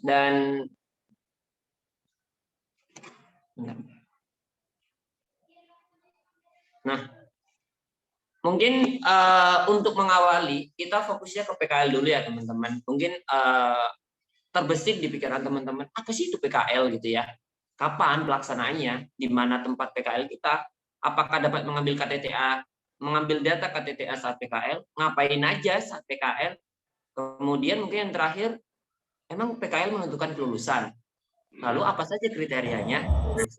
dan nah mungkin untuk mengawali kita fokusnya ke PKL dulu ya teman-teman. Mungkin terbesit di pikiran teman-teman apa sih itu PKL gitu ya? Kapan pelaksanaannya? Di mana tempat PKL kita? Apakah dapat mengambil KTTA, mengambil data KTTA saat PKL? Ngapain aja saat PKL? Kemudian mungkin yang terakhir, emang PKL menentukan kelulusan. Lalu apa saja kriterianya?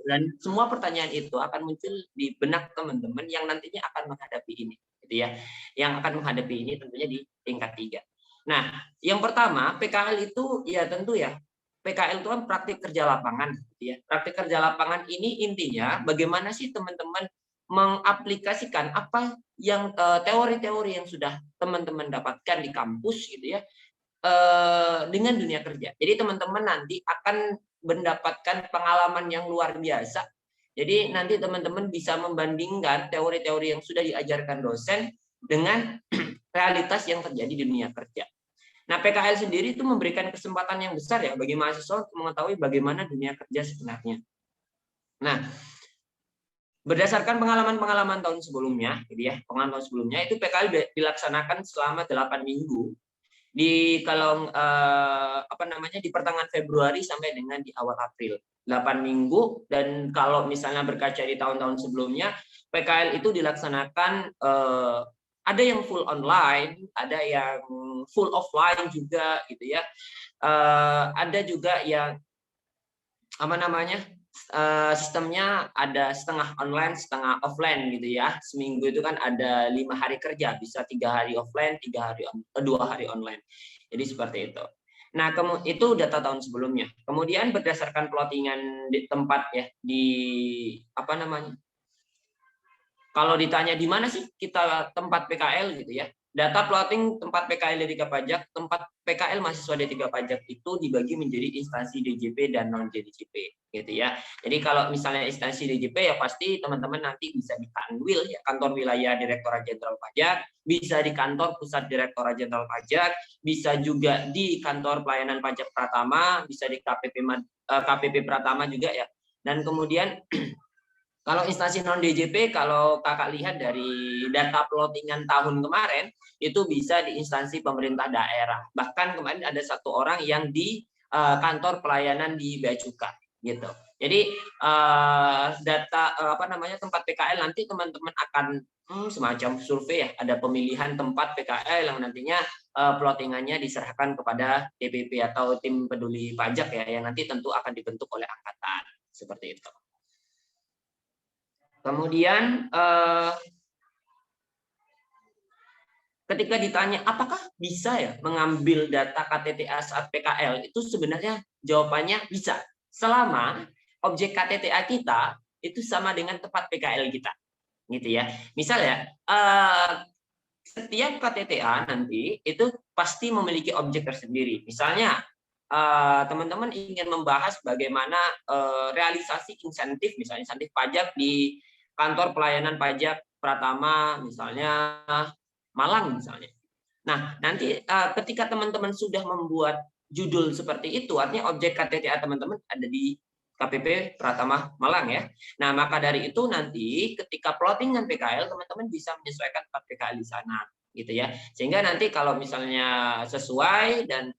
Dan semua pertanyaan itu akan muncul di benak teman-teman yang nantinya akan menghadapi ini, gitu ya. Yang akan menghadapi ini tentunya di tingkat 3. Nah, yang pertama PKL itu ya tentu ya. PKL itu kan praktik kerja lapangan, gitu ya. Praktik kerja lapangan ini intinya bagaimana sih teman-teman mengaplikasikan apa yang teori-teori yang sudah teman-teman dapatkan di kampus, gitu ya, dengan dunia kerja. Jadi teman-teman nanti akan mendapatkan pengalaman yang luar biasa. Jadi nanti teman-teman bisa membandingkan teori-teori yang sudah diajarkan dosen dengan realitas yang terjadi di dunia kerja. Nah, PKL sendiri itu memberikan kesempatan yang besar ya bagi mahasiswa untuk mengetahui bagaimana dunia kerja sebenarnya. Nah, berdasarkan pengalaman-pengalaman tahun sebelumnya, gitu ya, pengalaman tahun sebelumnya itu PKL dilaksanakan selama 8 minggu di kalau apa namanya di pertengahan Februari sampai dengan di awal April. 8 minggu, dan kalau misalnya berkaca di tahun-tahun sebelumnya PKL itu dilaksanakan ada yang full online, ada yang full offline juga gitu ya. Ada juga yang apa namanya sistemnya ada setengah online setengah offline gitu ya. Seminggu itu kan ada 5 hari kerja, bisa 3 hari offline, 2 hari online. Jadi seperti itu. Nah, itu data tahun sebelumnya. Kemudian berdasarkan plottingan di tempat ya, di apa namanya, kalau ditanya di mana sih kita tempat PKL gitu ya, data plotting tempat PKL D3 Pajak, tempat PKL mahasiswa D3 Pajak itu dibagi menjadi instansi DJP dan non DJP gitu ya. Jadi kalau misalnya instansi DJP ya pasti teman-teman nanti bisa di Kanwil ya, kantor wilayah Direktorat Jenderal Pajak, bisa di kantor pusat Direktorat Jenderal Pajak, bisa juga di kantor pelayanan pajak Pratama, bisa di KPP Pratama juga ya. Dan kemudian kalau instansi non DJP, kalau kakak lihat dari data plottingan tahun kemarin, itu bisa di instansi pemerintah daerah. Bahkan kemarin ada satu orang yang di kantor pelayanan di Bea Cukai, gitu. Jadi data apa namanya tempat PKL nanti teman-teman akan semacam survei ya, ada pemilihan tempat PKL yang nantinya plottingannya diserahkan kepada DPP atau tim peduli pajak ya, yang nanti tentu akan dibentuk oleh angkatan seperti itu. Kemudian ketika ditanya apakah bisa ya mengambil data KTTA saat PKL, itu sebenarnya jawabannya bisa. Selama objek KTTA kita itu sama dengan tempat PKL kita. Gitu ya. Misal ya, setiap KTTA nanti itu pasti memiliki objek tersendiri. Misalnya teman-teman ingin membahas bagaimana realisasi insentif, misalnya insentif pajak di kantor pelayanan pajak Pratama, misalnya Malang misalnya. Nah, nanti ketika teman-teman sudah membuat judul seperti itu, artinya objek KTTA teman-teman ada di KPP Pratama Malang ya. Nah, maka dari itu nanti ketika plottingan PKL teman-teman bisa menyesuaikan tempat PKL di sana gitu ya. Sehingga nanti kalau misalnya sesuai dan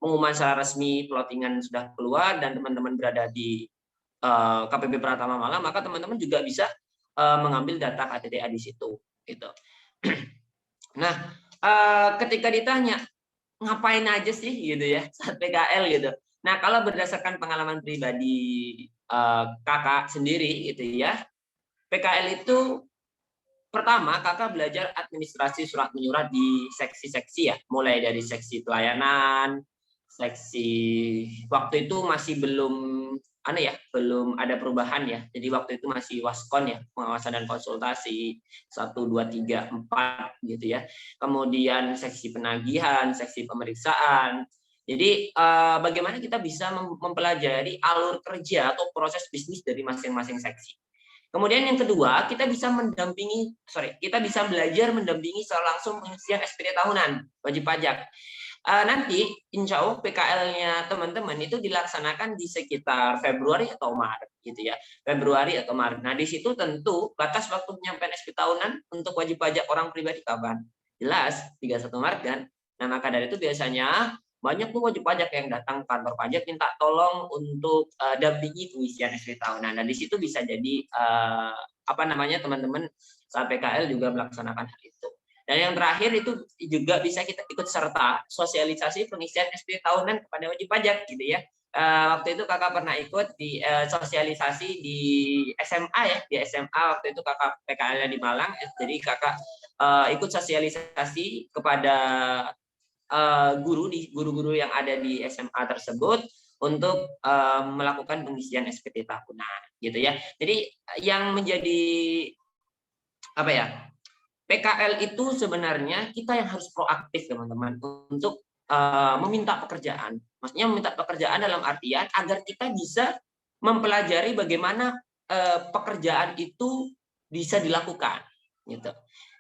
pengumuman secara resmi plottingan sudah keluar dan teman-teman berada di KPP Pratama Malang, maka teman-teman juga bisa mengambil data KTTA di situ gitu. Nah, ketika ditanya ngapain aja sih gitu ya saat PKL gitu. Nah, kalau berdasarkan pengalaman pribadi kakak sendiri gitu ya, PKL itu pertama kakak belajar administrasi surat menyurat di seksi-seksi ya, mulai dari seksi pelayanan, seksi waktu itu masih belum belum ada perubahan ya. Jadi waktu itu masih waskon ya, pengawasan dan konsultasi 1 2 3 4 gitu ya. Kemudian seksi penagihan, seksi pemeriksaan. Jadi bagaimana kita bisa mempelajari alur kerja atau proses bisnis dari masing-masing seksi. Kemudian yang kedua, kita bisa belajar mendampingi secara langsung pengisian SPT tahunan wajib pajak. nanti insya Allah PKL-nya teman-teman itu dilaksanakan di sekitar Februari atau Maret gitu ya, Februari atau Maret. Nah di situ tentu batas waktu penyampaian SP tahunan untuk wajib pajak orang pribadi kapan? Jelas 31 Maret kan. Nah maka dari itu biasanya banyak tuh wajib pajak yang datang kantor pajak minta tolong untuk dampingi pengisian SP tahunan. Nah di situ bisa jadi apa namanya teman-teman saat PKL juga melaksanakan hal itu. Dan yang terakhir itu juga bisa kita ikut serta sosialisasi pengisian SP tahunan kepada wajib pajak gitu ya. Waktu itu kakak pernah ikut di sosialisasi di SMA ya, di SMA waktu itu kakak PKL di Malang, jadi kakak ikut sosialisasi kepada guru-guru yang ada di SMA tersebut untuk melakukan pengisian SPT tahunan gitu ya. Jadi yang menjadi apa ya? PKL itu sebenarnya kita yang harus proaktif teman-teman untuk meminta pekerjaan. Maksudnya meminta pekerjaan dalam artian agar kita bisa mempelajari bagaimana pekerjaan itu bisa dilakukan gitu.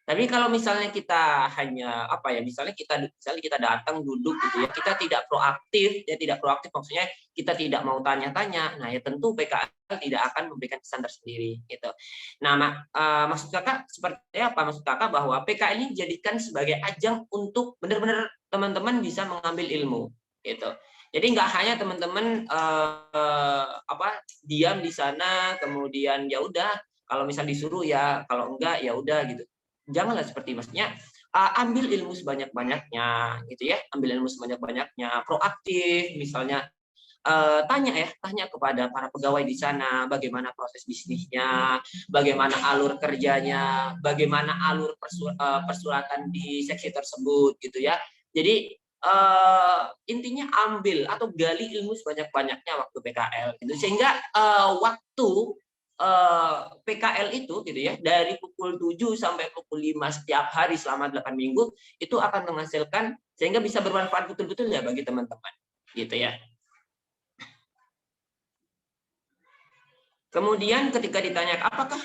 Tapi kalau misalnya kita hanya apa ya, misalnya kita datang duduk gitu ya, kita tidak proaktif, ya tidak proaktif maksudnya kita tidak mau tanya-tanya. Nah, ya tentu PKL tidak akan memberikan kesan tersendiri gitu. Nah, maksud kakak seperti apa? Maksud kakak bahwa PKL ini dijadikan sebagai ajang untuk benar-benar teman-teman bisa mengambil ilmu gitu. Jadi nggak hanya teman-teman diam di sana kemudian ya udah kalau misal disuruh ya, kalau enggak ya udah gitu. Janganlah seperti maksudnya ambil ilmu sebanyak-banyaknya gitu ya, ambil ilmu sebanyak-banyaknya, proaktif misalnya tanya kepada para pegawai di sana bagaimana proses bisnisnya, bagaimana alur kerjanya, bagaimana alur persuratan di seksi tersebut gitu ya. Jadi intinya ambil atau gali ilmu sebanyak-banyaknya waktu PKL gitu. Sehingga waktu PKL itu gitu ya dari pukul 7 sampai pukul 5 setiap hari selama 8 minggu itu akan menghasilkan sehingga bisa bermanfaat betul-betul ya bagi teman-teman gitu ya. Kemudian ketika ditanya apakah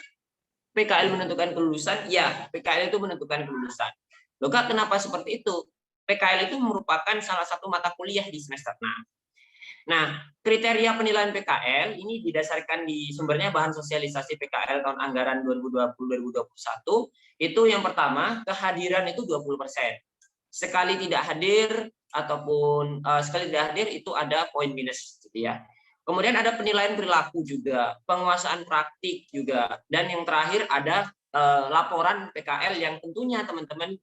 PKL menentukan kelulusan? Ya, PKL itu menentukan kelulusan. Loh Kak, kenapa seperti itu? PKL itu merupakan salah satu mata kuliah di semester 6. Nah, kriteria penilaian PKL ini didasarkan di sumbernya bahan sosialisasi PKL tahun anggaran 2020-2021. Itu yang pertama, kehadiran itu 20%. Sekali tidak hadir ataupun sekali tidak hadir itu ada poin minus gitu ya. Kemudian ada penilaian perilaku juga, penguasaan praktik juga, dan yang terakhir ada laporan PKL yang tentunya teman-teman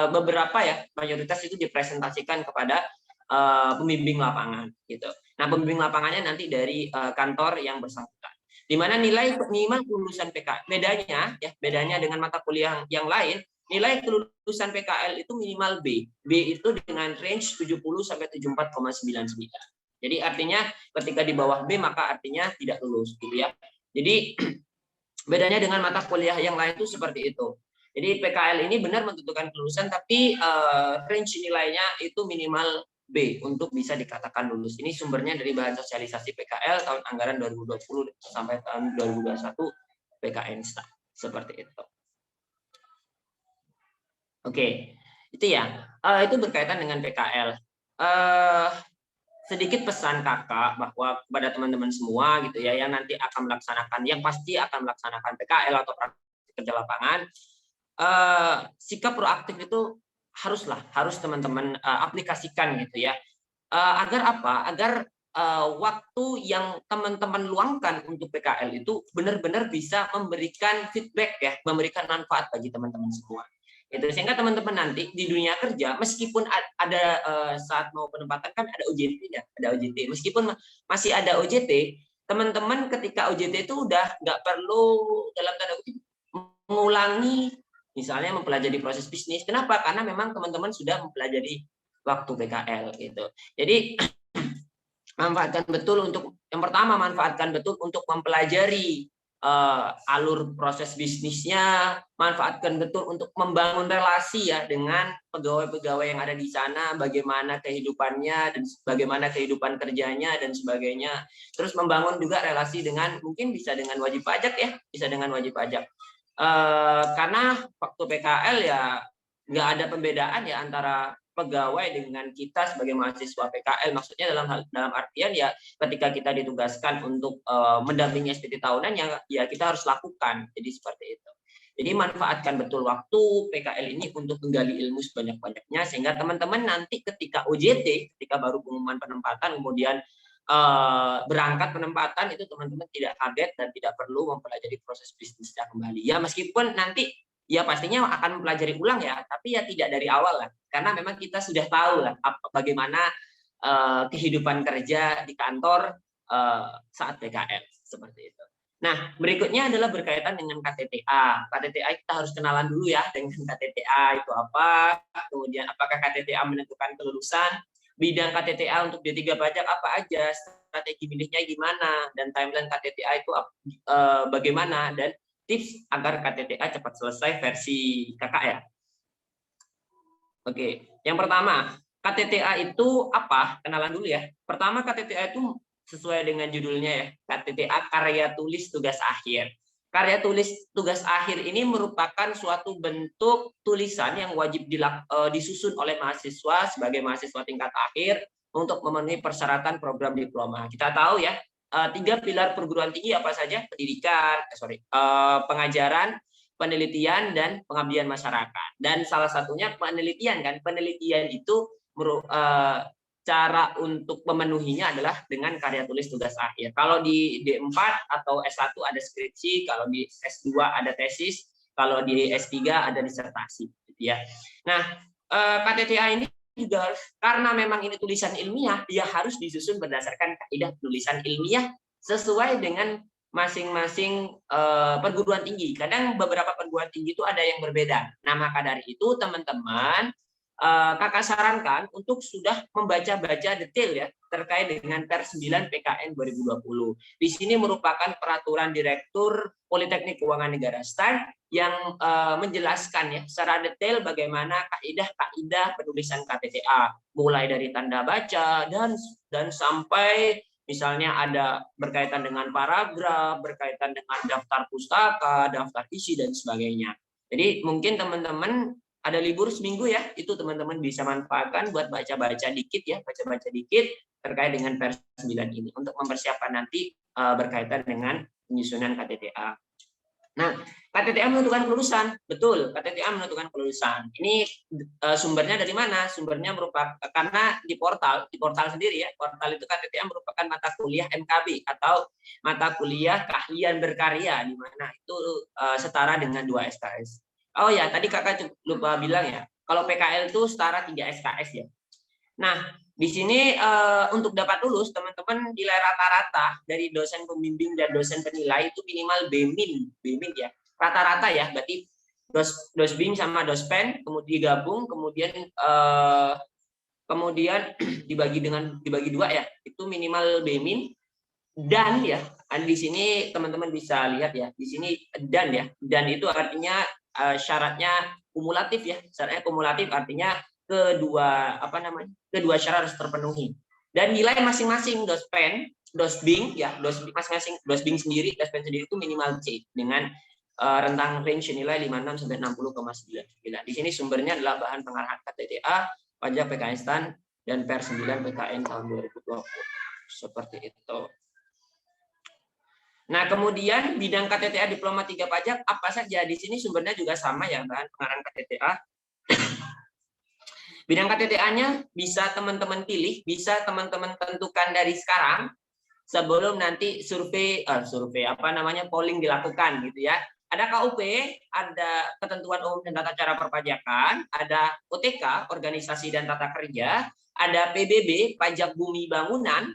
beberapa ya mayoritas itu dipresentasikan kepada pembimbing lapangan gitu. Nah, pembimbing lapangannya nanti dari kantor yang bersangkutan. Di mana nilai minimal kelulusan PKL bedanya dengan mata kuliah yang lain, nilai kelulusan PKL itu minimal B. B itu dengan range 70 sampai 74,99. Jadi artinya ketika di bawah B maka artinya tidak lulus gitu ya. Jadi bedanya dengan mata kuliah yang lain itu seperti itu. Jadi PKL ini benar menentukan kelulusan tapi range nilainya itu minimal B untuk bisa dikatakan lulus. Ini sumbernya dari bahan sosialisasi PKL tahun anggaran 2020 sampai tahun 2021 PKN seperti itu. Oke, itu ya. Itu berkaitan dengan PKL. Sedikit pesan kakak bahwa kepada teman-teman semua gitu ya yang nanti akan melaksanakan, yang pasti akan melaksanakan PKL atau praktik kerja lapangan, sikap proaktif itu harus teman-teman aplikasikan gitu ya. Agar apa? Agar waktu yang teman-teman luangkan untuk PKL itu benar-benar bisa memberikan feedback ya, memberikan manfaat bagi teman-teman semua. Itu sehingga teman-teman nanti di dunia kerja meskipun ada saat mau penempatan kan ada OJT ya, ada OJT. Meskipun masih ada OJT, teman-teman ketika OJT itu udah nggak perlu dalam tanda kutip mengulangi misalnya mempelajari proses bisnis. Kenapa? Karena memang teman-teman sudah mempelajari waktu PKL gitu. Jadi manfaatkan betul untuk yang pertama manfaatkan betul untuk mempelajari alur proses bisnisnya, manfaatkan betul untuk membangun relasi ya dengan pegawai-pegawai yang ada di sana, bagaimana kehidupannya dan bagaimana kehidupan kerjanya dan sebagainya. Terus membangun juga relasi dengan mungkin bisa dengan wajib pajak ya, bisa dengan wajib pajak. Karena waktu PKL ya nggak ada pembedaan ya antara pegawai dengan kita sebagai mahasiswa PKL. Maksudnya dalam artian ya ketika kita ditugaskan untuk mendampingi SPT tahunan ya kita harus lakukan. Jadi seperti itu. Jadi manfaatkan betul waktu PKL ini untuk menggali ilmu sebanyak-banyaknya sehingga teman-teman nanti ketika OJT, ketika baru pengumuman penempatan kemudian berangkat penempatan itu teman-teman tidak kaget dan tidak perlu mempelajari proses bisnisnya kembali. Ya meskipun nanti ya pastinya akan mempelajari ulang ya, tapi ya tidak dari awal lah. Karena memang kita sudah tahu lah bagaimana kehidupan kerja di kantor saat PKL seperti itu. Nah, berikutnya adalah berkaitan dengan KTTA. KTTA kita harus kenalan dulu ya dengan KTTA itu apa, kemudian apakah KTTA menentukan kelulusan, bidang KTTA untuk D3 pajak apa aja, strategi milihnya gimana, dan timeline KTTA itu bagaimana, dan tips agar KTTA cepat selesai versi kakak ya. Oke, yang pertama, KTTA itu apa? Kenalan dulu ya. Pertama, KTTA itu sesuai dengan judulnya ya, KTTA karya tulis tugas akhir. Karya tulis tugas akhir ini merupakan suatu bentuk tulisan yang wajib disusun oleh mahasiswa sebagai mahasiswa tingkat akhir untuk memenuhi persyaratan program diploma. Kita tahu ya, 3 pilar perguruan tinggi apa saja? Pendidikan, pengajaran, penelitian, dan pengabdian masyarakat. Dan salah satunya penelitian kan. Penelitian itu cara untuk memenuhinya adalah dengan karya tulis tugas akhir. Kalau di D4 atau S1 ada skripsi, kalau di S2 ada tesis, kalau di S3 ada disertasi, gitu ya. Nah, KTTA ini juga karena memang ini tulisan ilmiah, dia harus disusun berdasarkan kaidah tulisan ilmiah sesuai dengan masing-masing perguruan tinggi. Kadang beberapa perguruan tinggi itu ada yang berbeda. Nah, maka dari itu teman-teman kakak sarankan untuk sudah membaca-baca detail ya terkait dengan Per 9 PKN 2020. Di sini merupakan peraturan Direktur Politeknik Keuangan Negara STAN yang menjelaskan ya secara detail bagaimana kaidah-kaidah penulisan KTTA, mulai dari tanda baca dan sampai misalnya ada berkaitan dengan paragraf, berkaitan dengan daftar pustaka, daftar isi dan sebagainya. Jadi mungkin teman-teman ada libur seminggu ya, itu teman-teman bisa manfaatkan buat baca-baca dikit ya, baca-baca dikit terkait dengan Per 9 ini untuk mempersiapkan nanti berkaitan dengan penyusunan KTTA. Nah, KTTA menentukan kelulusan, betul. KTTA menentukan kelulusan. Ini sumbernya dari mana? Sumbernya merupakan karena di portal sendiri ya. Portal itu KTTA merupakan mata kuliah MKB atau mata kuliah keahlian berkarya, di mana itu setara dengan 2 SKS. Oh ya, tadi kakak lupa bilang ya, kalau PKL itu setara 3 SKS ya. Nah, di sini untuk dapat lulus, teman-teman nilai rata-rata dari dosen pembimbing dan dosen penilai itu minimal B-min ya. Rata-rata ya, berarti dosbing sama dospen kemudian digabung, kemudian dibagi 2 ya. Itu minimal B-min. Dan ya, di sini teman-teman bisa lihat ya, di sini dan ya. Dan itu artinya syaratnya kumulatif ya. Syaratnya kumulatif artinya kedua syarat harus terpenuhi. Dan nilai masing-masing dospen, dosbing ya, masing-masing dosbing sendiri, dospen sendiri itu minimal C dengan rentang range nilai 56 sampai 60,9. Di sini sumbernya adalah bahan pengarahan KTTA, pajak PKN STAN dan Per 9 PKN tahun 2020. Seperti itu. Nah, kemudian bidang KTTA Diploma 3 Pajak apa saja? Di sini sumbernya juga sama ya, bahan pengarahan KTTA. Bidang KTTA-nya bisa teman-teman pilih, bisa teman-teman tentukan dari sekarang sebelum nanti polling dilakukan gitu ya. Ada KUP, ada ketentuan umum dan tata cara perpajakan, ada OTK, organisasi dan tata kerja, ada PBB, pajak bumi bangunan,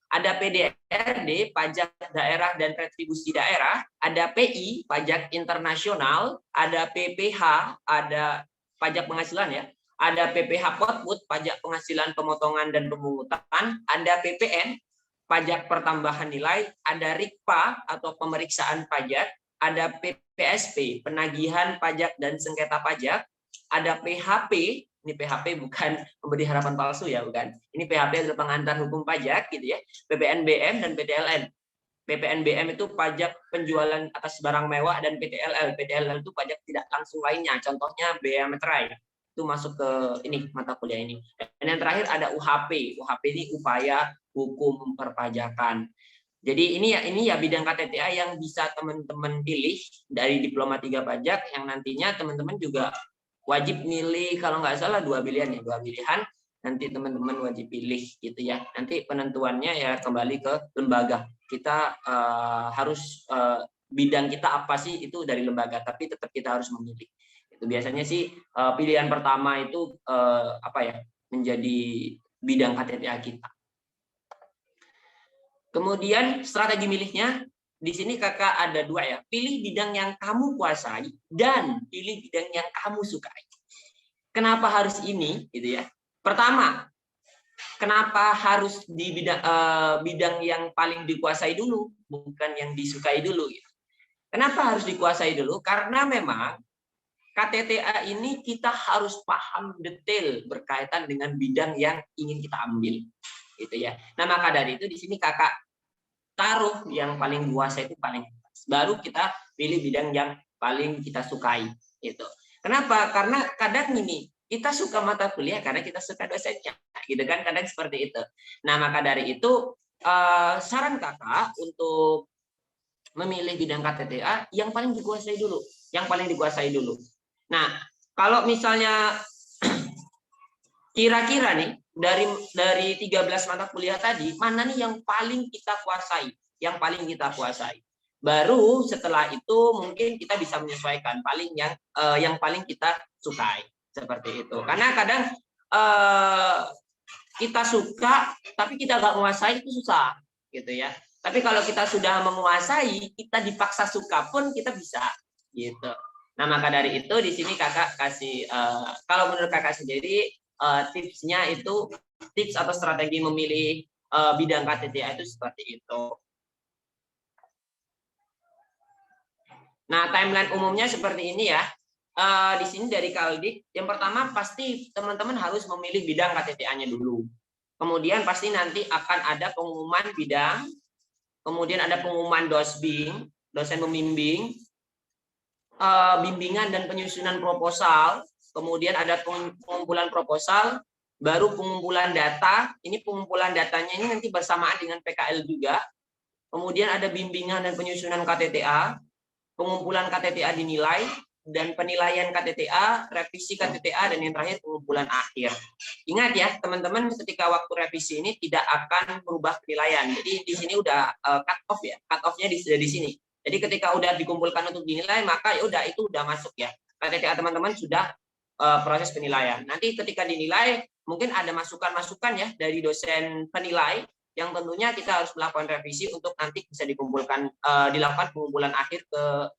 ada PDRD, pajak daerah dan retribusi daerah, ada PI, pajak internasional, ada PPH, ada pajak penghasilan ya, ada PPH Potput, pajak penghasilan pemotongan dan pemungutan, ada PPN, pajak pertambahan nilai, ada RIKPA atau pemeriksaan pajak, ada PPSP, penagihan pajak dan sengketa pajak, ada PHP, ini PHP bukan memberi harapan palsu ya, bukan. Ini PHP adalah pengantar hukum pajak gitu ya. PPNBM dan PTLN. PPNBM itu pajak penjualan atas barang mewah dan PTLL. PTLL itu pajak tidak langsung lainnya. Contohnya bea meterai. itu masuk ke ini mata kuliah ini. Dan yang terakhir ada UHP. UHP ini upaya hukum perpajakan. Jadi ini ya bidang KTTA yang bisa teman-teman pilih dari Diploma 3 Pajak yang nantinya teman-teman juga wajib milih, kalau nggak salah 2 pilihan ya, 2 pilihan nanti teman-teman wajib pilih gitu ya. Nanti penentuannya ya kembali ke lembaga. Kita harus bidang kita apa sih itu dari lembaga, tapi tetap kita harus memilih. Itu biasanya sih pilihan pertama itu menjadi bidang KTTA kita. Kemudian strategi milihnya, di sini kakak ada 2 ya. Pilih bidang yang kamu kuasai dan pilih bidang yang kamu sukai. Kenapa harus ini? Gitu ya. Pertama, kenapa harus di bidang yang paling dikuasai dulu, bukan yang disukai dulu? Gitu. Kenapa harus dikuasai dulu? Karena memang KTTA ini kita harus paham detail berkaitan dengan bidang yang ingin kita ambil. Gitu ya. Nah, maka dari itu di sini kakak taruh yang paling kuasa itu paling atas. Baru kita pilih bidang yang paling kita sukai. Gitu. Kenapa? Karena kadang ini kita suka mata kuliah karena kita suka dosennya, gitu kan? Kadang seperti itu. Nah, maka dari itu saran kakak untuk memilih bidang KTTA yang paling dikuasai dulu, Nah, kalau misalnya kira-kira nih dari 13 mata kuliah tadi, mana nih yang paling kita kuasai? Baru setelah itu mungkin kita bisa menyesuaikan yang paling kita sukai seperti itu. Karena kadang kita suka tapi kita nggak menguasai itu susah gitu ya. Tapi kalau kita sudah menguasai, kita dipaksa suka pun kita bisa gitu. Nah, maka dari itu di sini kakak kasih kalau menurut kakak sendiri tipsnya itu tips atau strategi memilih bidang KTTA itu seperti itu. Nah, timeline umumnya seperti ini ya. Di sini dari Kaldik, yang pertama pasti teman-teman harus memilih bidang KTTA-nya dulu. Kemudian pasti nanti akan ada pengumuman bidang, kemudian ada pengumuman dosbing, dosen pembimbing, bimbingan dan penyusunan proposal, kemudian ada pengumpulan proposal, baru pengumpulan data. Ini pengumpulan datanya ini nanti bersamaan dengan PKL juga. Kemudian ada bimbingan dan penyusunan KTTA, pengumpulan KTTA dinilai, dan penilaian KTTA, revisi KTTA, dan yang terakhir pengumpulan akhir. Ingat ya, teman-teman, ketika waktu revisi ini tidak akan merubah penilaian. Jadi di sini udah cut off ya, cut off-nya di sini. Jadi ketika udah dikumpulkan untuk dinilai, maka ya udah itu udah masuk ya. KTTA teman-teman sudah proses penilaian. Nanti ketika dinilai, mungkin ada masukan-masukan ya dari dosen penilai, yang tentunya kita harus melakukan revisi untuk nanti bisa dikumpulkan, dilakukan pengumpulan akhir ke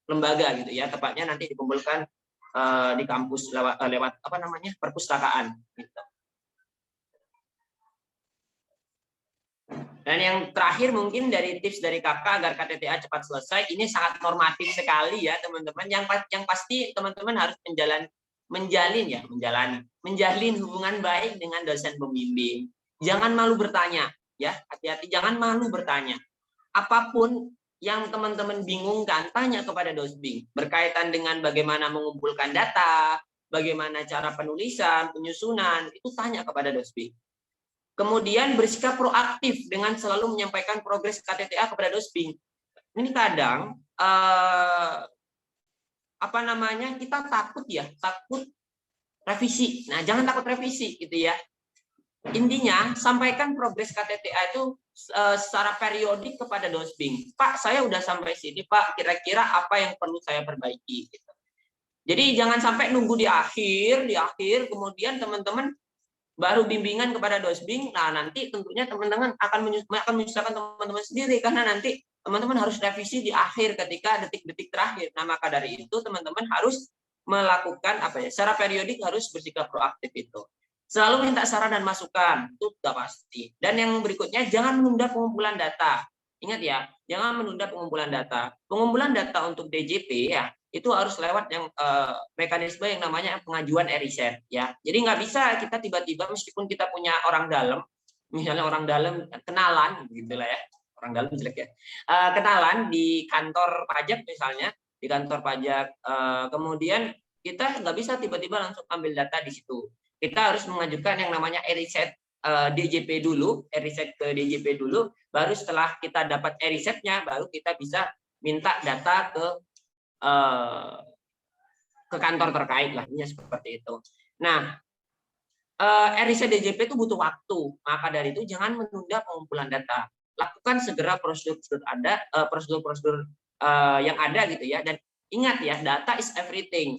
lembaga gitu ya, tepatnya nanti dikumpulkan di kampus lewat perpustakaan gitu. Dan yang terakhir mungkin dari tips dari kakak agar KTTA cepat selesai, ini sangat normatif sekali ya teman-teman. Yang pasti teman-teman harus menjalin hubungan baik dengan dosen pembimbing. Jangan malu bertanya ya, hati-hati, jangan malu bertanya. Apapun yang teman-teman bingungkan, tanya kepada dosbing berkaitan dengan bagaimana mengumpulkan data, bagaimana cara penulisan, penyusunan, itu tanya kepada dosbing. Kemudian bersikap proaktif dengan selalu menyampaikan progres KTTA kepada dosbing. Ini kadang kita takut revisi. Nah, jangan takut revisi gitu ya. Intinya sampaikan progres KTTA itu secara periodik kepada dosbing. Pak, saya udah sampai sini, Pak. Kira-kira apa yang perlu saya perbaiki? Gitu. Jadi jangan sampai nunggu di akhir kemudian teman-teman baru bimbingan kepada dosbing. Nah, nanti tentunya teman-teman akan menyusahkan teman-teman sendiri karena nanti teman-teman harus revisi di akhir ketika detik-detik terakhir. Nah, maka dari itu teman-teman harus melakukan secara periodik harus bersikap proaktif itu. Selalu minta saran dan masukan, itu sudah pasti. Dan yang berikutnya, jangan menunda pengumpulan data. Ingat ya, jangan menunda pengumpulan data. Pengumpulan data untuk DJP ya, itu harus lewat yang mekanisme yang namanya pengajuan e-riset ya. Jadi nggak bisa kita tiba-tiba meskipun kita punya orang dalam, misalnya orang dalam kenalan gitulah ya. Orang dalam jelek ya. Kenalan di kantor pajak misalnya, di kantor pajak kemudian kita nggak bisa tiba-tiba langsung ambil data di situ. Kita harus mengajukan yang namanya e-riset DJP dulu, e-riset ke DJP dulu, baru setelah kita dapat e-risetnya, baru kita bisa minta data ke kantor terkait lah, seperti itu. Nah, e-riset DJP itu butuh waktu, maka dari itu jangan menunda pengumpulan data. Lakukan segera prosedur-prosedur yang ada gitu ya, dan ingat ya, data is everything.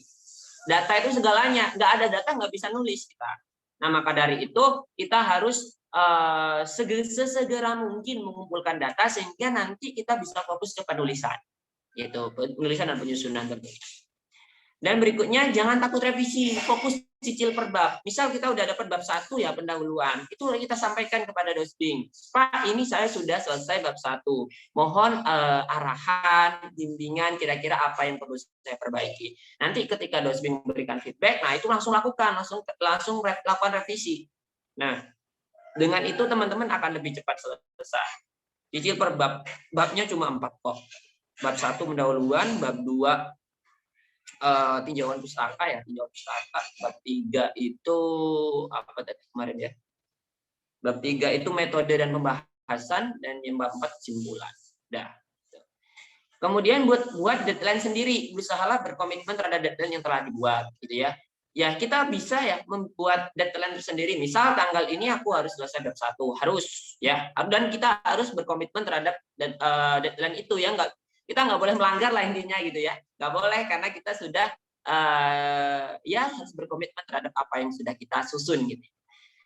Data itu segalanya, nggak ada data nggak bisa nulis kita. Nah, maka dari itu kita harus sesegera mungkin mengumpulkan data sehingga nanti kita bisa fokus ke penulisan, gitu, penulisan dan penyusunan tentunya. Dan berikutnya jangan takut revisi, fokus cicil per bab. Misal kita udah dapat bab 1 ya, pendahuluan, itu kita sampaikan kepada Dosbing, Pak, ini saya sudah selesai bab 1. Mohon arahan, bimbingan, kira-kira apa yang perlu saya perbaiki. Nanti ketika Dosbing memberikan feedback, nah itu langsung lakukan, langsung lakukan revisi. Nah, dengan itu teman-teman akan lebih cepat selesai. Cicil per bab, babnya cuma 4 kok. Bab 1 pendahuluan, bab 2 tinjauan pustaka ya, tinjauan pustaka. Bab 3 itu apa tadi kemarin ya? Bab 3 itu metode dan pembahasan, dan yang bab 4 kesimpulan. Dah. Kemudian buat deadline sendiri, usahalah berkomitmen terhadap deadline yang telah dibuat, gitu ya. Ya, kita bisa ya membuat deadline tersendiri. Misal tanggal ini aku harus selesai bab 1, harus ya. Dan kita harus berkomitmen terhadap deadline itu ya, kita nggak boleh melanggar lah intinya gitu ya, nggak boleh, karena kita sudah ya harus berkomitmen terhadap apa yang sudah kita susun gitu.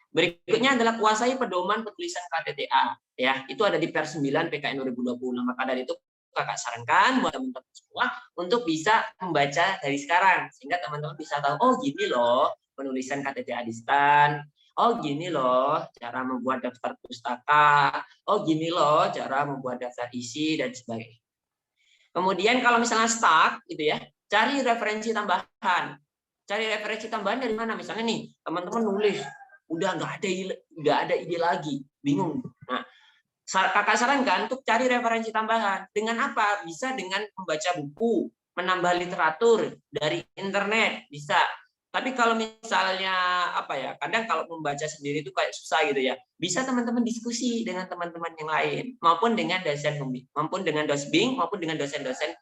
Berikutnya adalah kuasai pedoman penulisan KTTA ya, itu ada di Per 9 PKN 2020. Maka dari itu kakak sarankan buat teman-teman semua untuk bisa membaca dari sekarang, sehingga teman-teman bisa tahu, oh gini loh penulisan KTTA di STAN, oh gini loh cara membuat daftar pustaka, oh gini loh cara membuat daftar isi dan sebagainya. Kemudian kalau misalnya stuck gitu ya, cari referensi tambahan. Cari referensi tambahan dari mana? Misalnya nih, teman-teman nulis, udah nggak ada ide lagi, bingung. Nah, kakak sarankan untuk cari referensi tambahan. Dengan apa? Bisa dengan membaca buku, menambah literatur dari internet, bisa. Tapi kalau misalnya apa ya, kadang kalau membaca sendiri itu kayak susah gitu ya. Bisa teman-teman diskusi dengan teman-teman yang lain, maupun dengan dosen pembimbing, maupun dengan Dosbing, maupun dengan dosen-dosen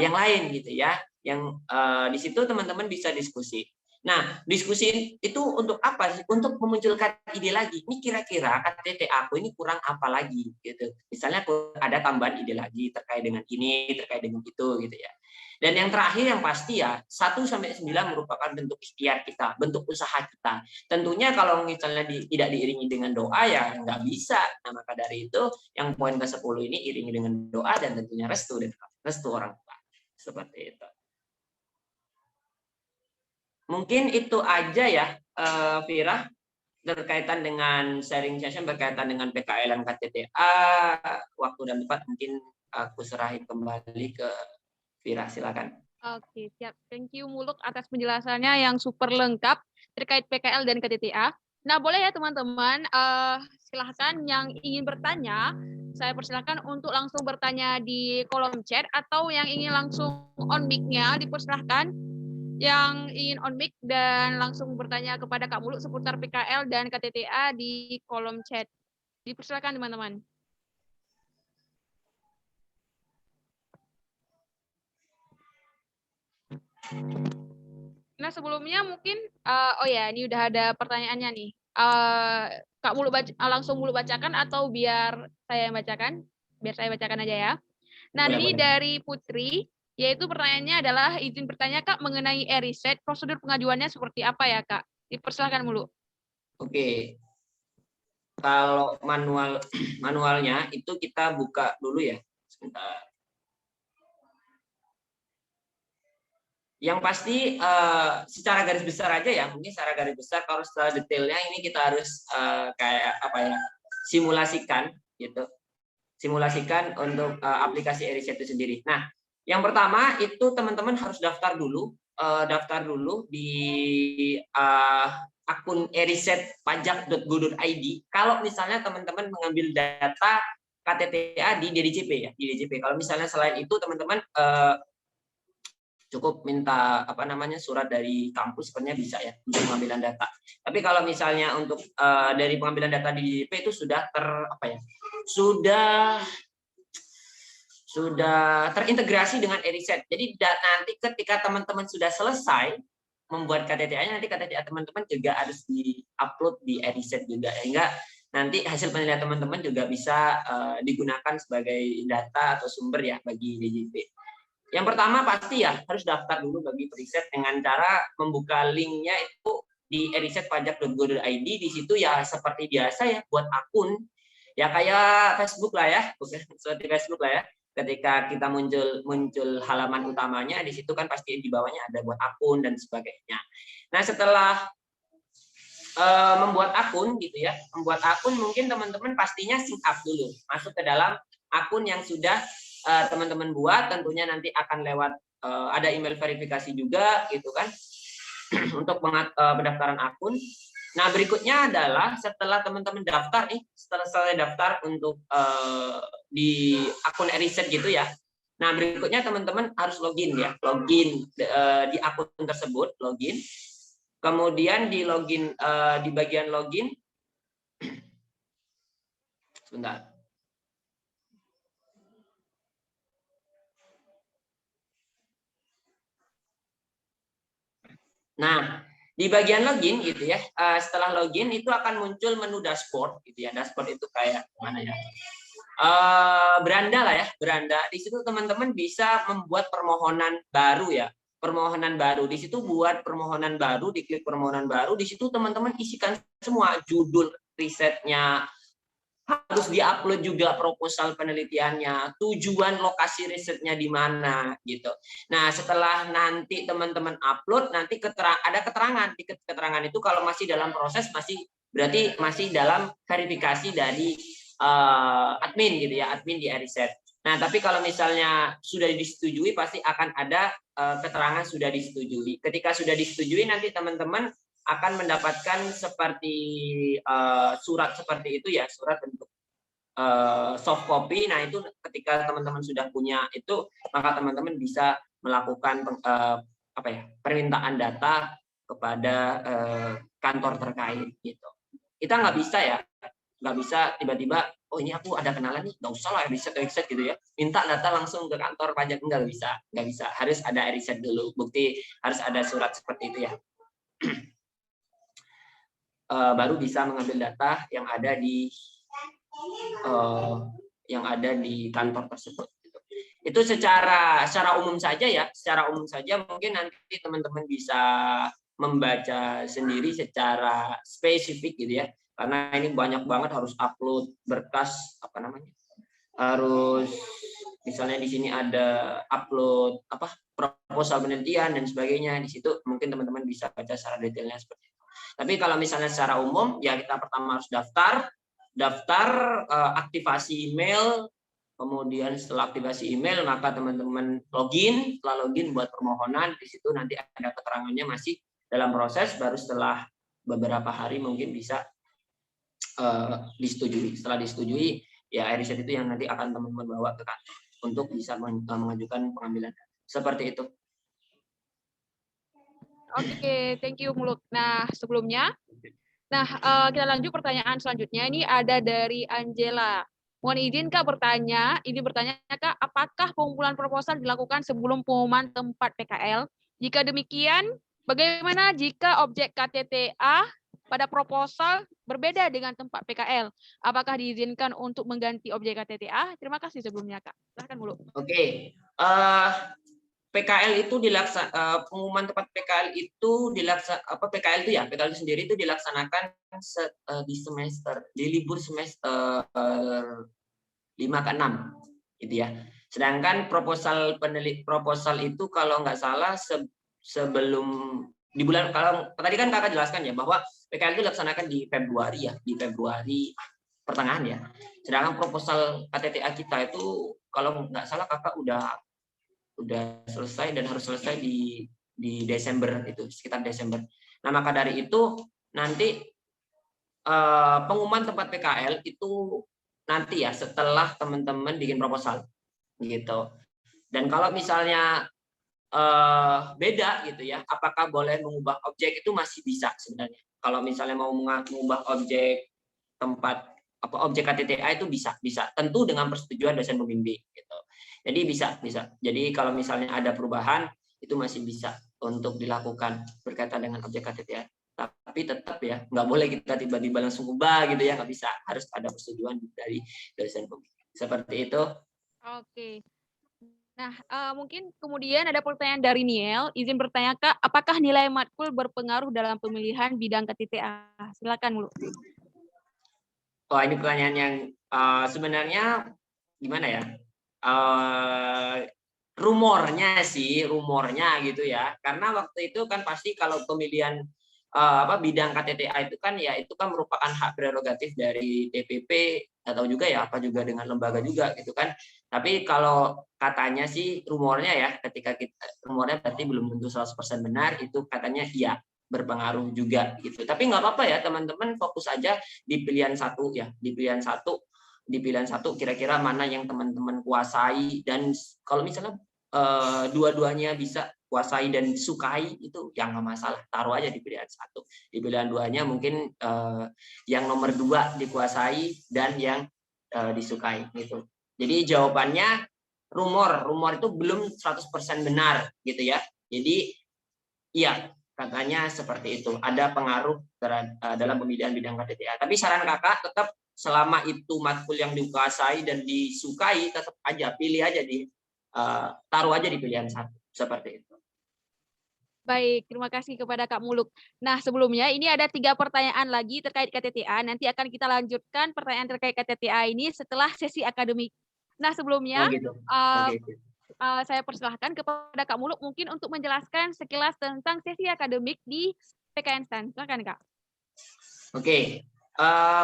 yang lain gitu ya. Yang di situ teman-teman bisa diskusi. Nah, diskusi itu untuk apa sih? Untuk memunculkan ide lagi. Ini kira-kira KTTA aku ini kurang apa lagi gitu. Misalnya ada tambahan ide lagi terkait dengan ini, terkait dengan itu gitu ya. Dan yang terakhir yang pasti ya, 1-9 merupakan bentuk ikhtiar kita, bentuk usaha kita. Tentunya kalau misalnya tidak diiringi dengan doa ya nggak bisa. Nah, maka dari itu yang poin ke-10 ini iringi dengan doa dan tentunya restu orang tua. Seperti itu. Mungkin itu aja ya, Vira, berkaitan dengan sharing session berkaitan dengan PKL dan KTTA. Waktu dan tempat mungkin aku serahin kembali ke Vira, silakan. Oke, siap. Thank you Muluk atas penjelasannya yang super lengkap terkait PKL dan KTTA. Nah, boleh ya teman-teman, silahkan yang ingin bertanya, saya persilahkan untuk langsung bertanya di kolom chat, atau yang ingin langsung on mic-nya dipersilahkan yang ingin on mic dan langsung bertanya kepada Kak Muluk seputar PKL dan KTTA di kolom chat. Dipersilakan teman-teman. Nah, sebelumnya mungkin oh ya, ini udah ada pertanyaannya nih. Kak Muluk langsung Muluk bacakan atau biar saya yang bacakan? Biar saya bacakan aja ya. Nah, ini dari Putri, yaitu pertanyaannya adalah izin bertanya Kak mengenai e-riset, prosedur pengajuannya seperti apa ya Kak? Dipersilakan Muluk. Oke. Kalau manualnya itu kita buka dulu ya. Sebentar. Yang pasti secara garis besar aja ya, mungkin secara garis besar. Kalau setelah detailnya ini kita harus kayak apa ya, simulasikan gitu, simulasikan untuk aplikasi e-riset itu sendiri. Nah, yang pertama itu teman-teman harus daftar dulu di akun eriset.pajak.go.id. Kalau misalnya teman-teman mengambil data KTTA di DJP ya, di DJP. Kalau misalnya selain itu teman-teman cukup minta surat dari kampus sebenarnya bisa ya untuk pengambilan data. Tapi kalau misalnya untuk dari pengambilan data di DJP itu sudah sudah terintegrasi dengan Eriset. Jadi nanti ketika teman-teman sudah selesai membuat KTTA-nya, nanti KTTA teman-teman juga harus di-upload di Eriset juga, sehingga nanti hasil penilaian teman-teman juga bisa digunakan sebagai data atau sumber ya bagi DJP. Yang pertama pasti ya harus daftar dulu bagi Periset dengan cara membuka linknya itu di erisetpajak.go.id. Di situ ya seperti biasa ya buat akun ya kayak Facebook lah ya, seperti Facebook lah ya. Ketika kita muncul halaman utamanya, di situ kan pasti di bawahnya ada buat akun dan sebagainya. Nah setelah membuat akun gitu ya, membuat akun mungkin teman-teman pastinya sync up dulu, masuk ke dalam akun yang sudah teman-teman buat. Tentunya nanti akan lewat ada email verifikasi juga gitu kan untuk pendaftaran akun. Nah berikutnya adalah setelah teman-teman daftar nih, setelah selesai daftar untuk di akun Eriset gitu ya. Nah berikutnya teman-teman harus login ya, login di akun tersebut, login. Kemudian di login di bagian login, sebentar. Nah, di bagian login gitu ya, setelah login itu akan muncul menu dashboard gitu ya. Dashboard itu kayak mana ya? Beranda lah ya, beranda. Di situ teman-teman bisa membuat permohonan baru ya. Permohonan baru. Di situ buat permohonan baru, diklik permohonan baru, di situ teman-teman isikan semua judul risetnya, harus diupload juga proposal penelitiannya, tujuan lokasi risetnya di mana gitu. Nah, setelah nanti teman-teman upload, nanti ada keterangan. Di keterangan itu kalau masih dalam proses berarti masih dalam verifikasi dari admin gitu ya, admin di Eriset. Nah, tapi kalau misalnya sudah disetujui pasti akan ada keterangan sudah disetujui. Ketika sudah disetujui nanti teman-teman akan mendapatkan seperti surat seperti itu ya, surat bentuk soft copy. Nah itu ketika teman-teman sudah punya itu, maka teman-teman bisa melakukan permintaan data kepada kantor terkait gitu. Kita nggak bisa ya, nggak bisa tiba-tiba oh ini aku ada kenalan nih, nggak usah lah Eriset gitu ya, minta data langsung ke kantor pajak, nggak bisa, harus ada Eriset dulu, bukti harus ada surat seperti itu ya. Baru bisa mengambil data yang ada di kantor tersebut. Itu secara umum saja ya, secara umum saja. Mungkin nanti teman-teman bisa membaca sendiri secara spesifik gitu ya, karena ini banyak banget harus upload berkas harus misalnya di sini ada upload proposal penelitian dan sebagainya. Di situ mungkin teman-teman bisa baca secara detailnya seperti itu. Tapi kalau misalnya secara umum ya kita pertama harus daftar aktivasi email, kemudian setelah aktivasi email maka teman-teman login, setelah login buat permohonan. Di situ nanti ada keterangannya masih dalam proses, baru setelah beberapa hari mungkin bisa disetujui. Setelah disetujui ya Eriset itu yang nanti akan teman-teman bawa ke kantor untuk bisa mengajukan pengambilan seperti itu. Oke, thank you Muluk. Nah, sebelumnya, kita lanjut pertanyaan selanjutnya. Ini ada dari Angela. Mohon izin Kak bertanya, Kak, apakah pengumpulan proposal dilakukan sebelum pengumuman tempat PKL? Jika demikian, bagaimana jika objek KTTA pada proposal berbeda dengan tempat PKL? Apakah diizinkan untuk mengganti objek KTTA? Terima kasih sebelumnya Kak. Silahkan Muluk. Oke. PKL itu pengumuman tempat PKL itu PKL itu sendiri itu dilaksanakan di libur semester 5 ke 6 gitu ya. Sedangkan proposal itu kalau nggak salah sebelum di bulan, kalau tadi kan Kakak jelaskan ya bahwa PKL itu dilaksanakan di Februari ya, di Februari pertengahan ya. Sedangkan proposal KTTA kita itu kalau nggak salah Kakak udah selesai dan harus selesai di Desember, itu sekitar Desember. Nah maka dari itu nanti pengumuman tempat PKL itu nanti ya setelah teman-teman bikin proposal gitu. Dan kalau misalnya beda gitu ya. Apakah boleh mengubah objek, itu masih bisa sebenarnya. Kalau misalnya mau mengubah objek tempat objek KTTA itu bisa, tentu dengan persetujuan dosen pembimbing gitu. Jadi bisa. Jadi kalau misalnya ada perubahan itu masih bisa untuk dilakukan berkaitan dengan objek KTTA. Tapi tetap ya nggak boleh kita tiba-tiba langsung ubah gitu ya, nggak bisa, harus ada persetujuan dari dosen pembimbing. Seperti itu. Oke. Nah, mungkin kemudian ada pertanyaan dari Niel. Izin bertanya, Kak, apakah nilai matkul berpengaruh dalam pemilihan bidang KTTA? Silakan, Mulu. Oh, ini pertanyaan yang sebenarnya gimana ya? Rumornya gitu ya. Karena waktu itu kan pasti kalau pemilihan bidang KTTA itu kan ya itu kan merupakan hak prerogatif dari DPP atau juga ya apa juga dengan lembaga juga gitu kan. Tapi kalau katanya sih rumornya ya, ketika rumornya berarti belum tentu 100% benar, itu katanya iya berpengaruh juga gitu. Tapi nggak apa-apa ya teman-teman, fokus aja di pilihan satu ya, di pilihan satu kira-kira mana yang teman-teman kuasai, dan kalau misalnya dua-duanya bisa kuasai dan sukai, itu yang nggak masalah, taruh aja di pilihan satu. Di pilihan duanya mungkin yang nomor 2 dikuasai dan yang disukai gitu. Jadi jawabannya rumor itu belum 100% benar gitu ya. Jadi iya, katanya seperti itu, ada pengaruh dalam pemilihan bidang KTTA. Tapi saran kakak tetap, selama itu matkul yang dikuasai dan disukai, tetap aja pilih aja taruh aja di pilihan satu, seperti itu. Baik, terima kasih kepada Kak Muluk. Nah, sebelumnya ini ada 3 pertanyaan lagi terkait KTTA. Nanti akan kita lanjutkan pertanyaan terkait KTTA ini setelah sesi akademik. Nah, sebelumnya Oh gitu. Oke. saya persilahkan kepada Kak Muluk mungkin untuk menjelaskan sekilas tentang sesi akademik di PKN STAN. Silakan, Kak. Oke.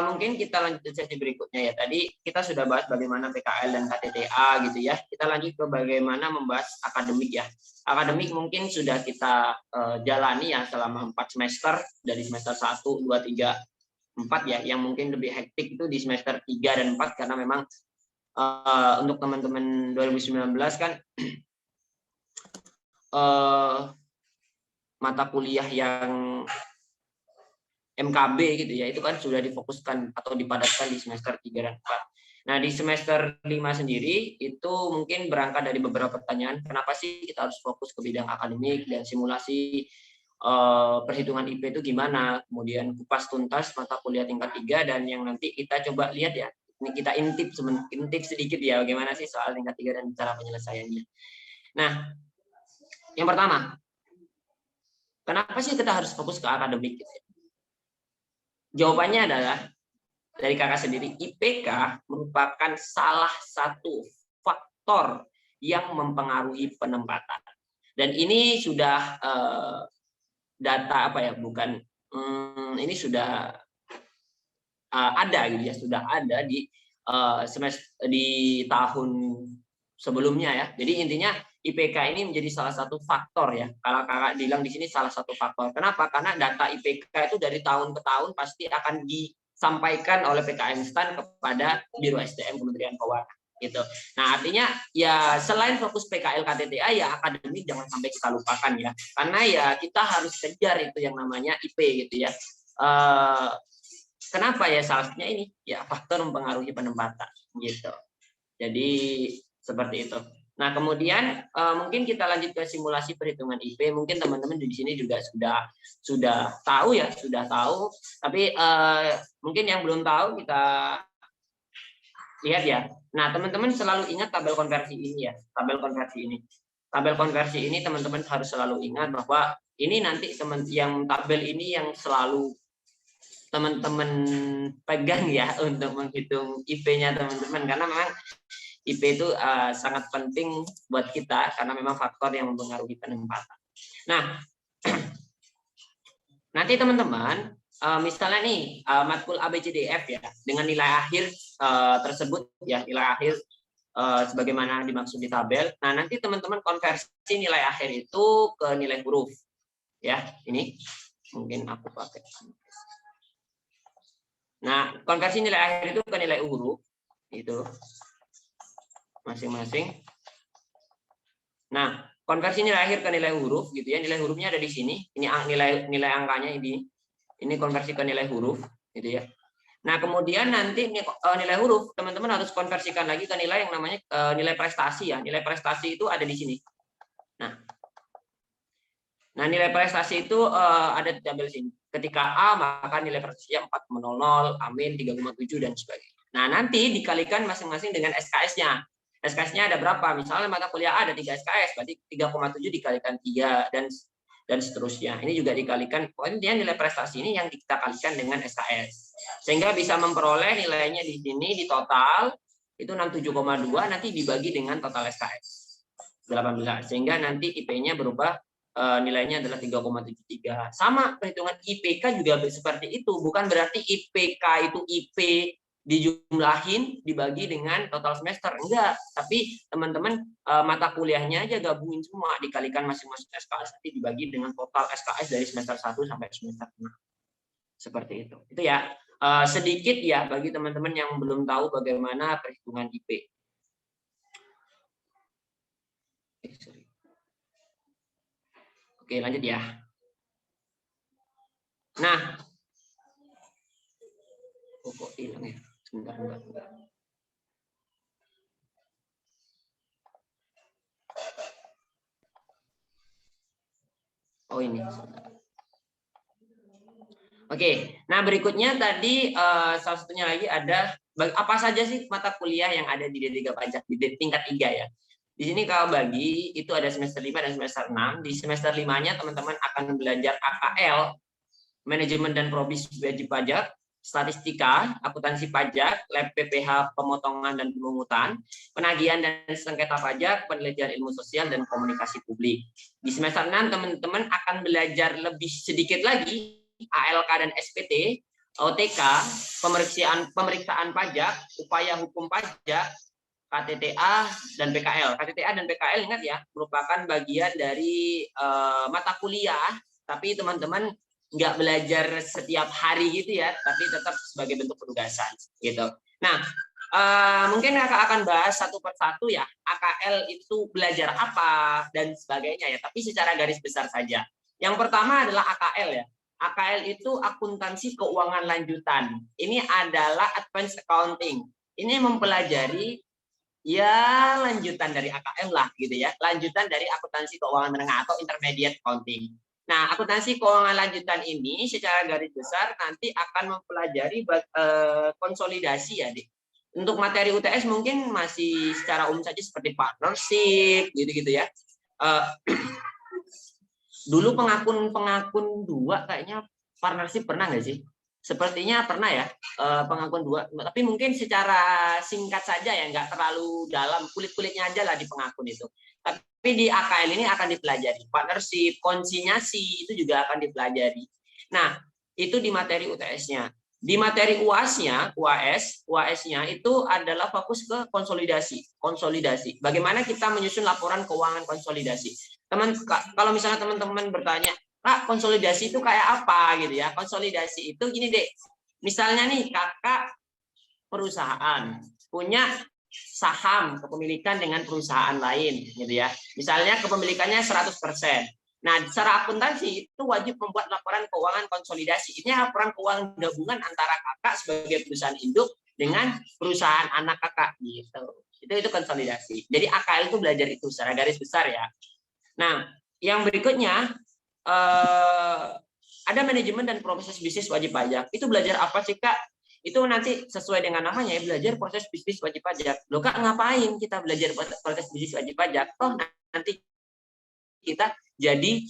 Mungkin kita lanjut ke sesi berikutnya ya. Tadi kita sudah bahas bagaimana PKL dan KTTA gitu ya. Kita lanjut ke bagaimana membahas akademik ya. Akademik mungkin sudah kita jalani ya selama 4 semester, dari semester 1, 2, 3, 4 ya. Yang mungkin lebih hektik itu di semester 3 dan 4 karena memang untuk teman-teman 2019 kan mata kuliah yang MKB gitu ya, itu kan sudah difokuskan atau dipadatkan di semester 3 dan 4. Nah, di semester 5 sendiri itu mungkin berangkat dari beberapa pertanyaan, kenapa sih kita harus fokus ke bidang akademik dan simulasi perhitungan IP itu gimana, kemudian kupas tuntas mata kuliah tingkat 3, dan yang nanti kita coba lihat ya, ini kita intip sedikit ya, bagaimana sih soal tingkat 3 dan cara penyelesaiannya. Nah, yang pertama, kenapa sih kita harus fokus ke akademik gitu ya? Jawabannya adalah dari kakak sendiri, IPK merupakan salah satu faktor yang mempengaruhi penempatan. Dan ini sudah data ini sudah ada gitu ya, sudah ada di semester di tahun sebelumnya ya. Jadi intinya IPK ini menjadi salah satu faktor ya. Kalau kakak bilang di sini salah satu faktor. Kenapa? Karena data IPK itu dari tahun ke tahun pasti akan disampaikan oleh PKN STAN kepada Biro SDM Kementerian Keuangan gitu. Nah, artinya ya selain fokus PKL KTTA ya akademik jangan sampai kita lupakan ya. Karena ya kita harus kejar itu yang namanya IP gitu ya. Kenapa ya? Salah satunya ini ya faktor mempengaruhi penempatan gitu. Jadi seperti itu. Nah, kemudian mungkin kita lanjut ke simulasi perhitungan IP. Mungkin teman-teman di sini juga sudah tahu ya, sudah tahu. Tapi mungkin yang belum tahu kita lihat ya. Nah, teman-teman selalu ingat tabel konversi ini ya, tabel konversi ini. Tabel konversi ini teman-teman harus selalu ingat bahwa ini nanti yang tabel ini yang selalu teman-teman pegang ya untuk menghitung IP-nya teman-teman, karena memang IP itu sangat penting buat kita karena memang faktor yang mempengaruhi penempatan. Nah, nanti teman-teman misalnya nih matkul ABCDF ya dengan nilai akhir tersebut ya, nilai akhir sebagaimana dimaksud di tabel. Nah, nanti teman-teman konversi nilai akhir itu ke nilai huruf ya. Ini mungkin aku pakai. Nah, konversi nilai akhir itu ke nilai huruf itu masing-masing. Nah, konversi nilai akhir ke nilai huruf gitu ya. Nilai hurufnya ada di sini. Ini nilai angkanya ini. Ini konversi ke nilai huruf gitu ya. Nah, kemudian nanti nilai huruf teman-teman harus konversikan lagi ke nilai yang namanya nilai prestasi ya. Nilai prestasi itu ada di sini. Nah, nilai prestasi itu ada di tabel sini. Ketika A, maka nilai prestasinya 4,00, amin 3,7 dan sebagainya. Nah, nanti dikalikan masing-masing dengan SKS-nya. SKS-nya ada berapa? Misalnya mata kuliah A ada 3 SKS, berarti 3,7 dikalikan 3 dan seterusnya. Ini juga dikalikan, pokoknya nilai prestasi ini yang kita kalikan dengan SKS. Sehingga bisa memperoleh nilainya di sini di total itu 67,2 nanti dibagi dengan total SKS 18. Sehingga nanti IP-nya berubah nilainya adalah 3,73. Sama perhitungan IPK juga seperti itu, bukan berarti IPK itu IP dijumlahin dibagi dengan total semester, enggak, tapi teman-teman mata kuliahnya aja gabungin semua, dikalikan masing-masing SKS nanti dibagi dengan total SKS dari semester 1 sampai semester 6. Seperti itu. Itu ya sedikit ya bagi teman-teman yang belum tahu bagaimana perhitungan IP. Oke, lanjut ya. Nah, kok hilang ya? Sebentar. Oh ini. Oke, nah berikutnya tadi salah satunya lagi ada apa saja sih mata kuliah yang ada di D3 pajak di tingkat 3 ya. Di sini kalau bagi itu ada semester 5 dan semester 6. Di semester 5-nya teman-teman akan belajar AKL, manajemen dan probis wajib pajak, statistika, akuntansi pajak, lab PPH pemotongan dan pemungutan, penagihan dan sengketa pajak, penelitian ilmu sosial dan komunikasi publik. Di semester 6 teman-teman akan belajar lebih sedikit lagi ALK dan SPT, OTK, pemeriksaan pajak, upaya hukum pajak, KTTA dan PKL. KTTA dan PKL ingat ya, merupakan bagian dari mata kuliah, tapi teman-teman nggak belajar setiap hari gitu ya, tapi tetap sebagai bentuk penugasan gitu. Nah, mungkin kakak akan bahas satu persatu ya, AKL itu belajar apa dan sebagainya ya, tapi secara garis besar saja. Yang pertama adalah AKL ya. AKL itu akuntansi keuangan lanjutan. Ini adalah advanced accounting. Ini mempelajari ya lanjutan dari AKL lah gitu ya, lanjutan dari akuntansi keuangan menengah atau intermediate accounting. Nah, akuntansi keuangan lanjutan ini secara garis besar nanti akan mempelajari konsolidasi ya, Dik. Untuk materi UTS mungkin masih secara umum saja seperti partnership gitu-gitu ya. Dulu penghakun 2 kayaknya partnership pernah nggak sih? Sepertinya pernah ya, pengakuan 2. Tapi mungkin secara singkat saja ya, nggak terlalu dalam, kulit-kulitnya aja lah di pengakun itu. Tapi di AKL ini akan dipelajari. Partnership, konsinyasi, itu juga akan dipelajari. Nah, itu di materi UTS-nya. Di materi UAS-nya, UAS-nya itu adalah fokus ke konsolidasi. Bagaimana kita menyusun laporan keuangan konsolidasi. Kalau misalnya teman-teman bertanya, Kak, konsolidasi itu kayak apa gitu ya? Konsolidasi itu gini deh. Misalnya nih kakak perusahaan punya saham kepemilikan dengan perusahaan lain gitu ya. Misalnya kepemilikannya 100%. Nah, secara akuntansi itu wajib membuat laporan keuangan konsolidasi. Ini laporan keuangan gabungan antara kakak sebagai perusahaan induk dengan perusahaan anak kakak gitu. Itu konsolidasi. Jadi AKL itu belajar itu secara garis besar ya. Nah, yang berikutnya ada manajemen dan proses bisnis wajib pajak. Itu belajar apa sih, Kak? Itu nanti sesuai dengan namanya ya, belajar proses bisnis wajib pajak. Loh, Kak, ngapain kita belajar proses bisnis wajib pajak? Toh nanti kita jadi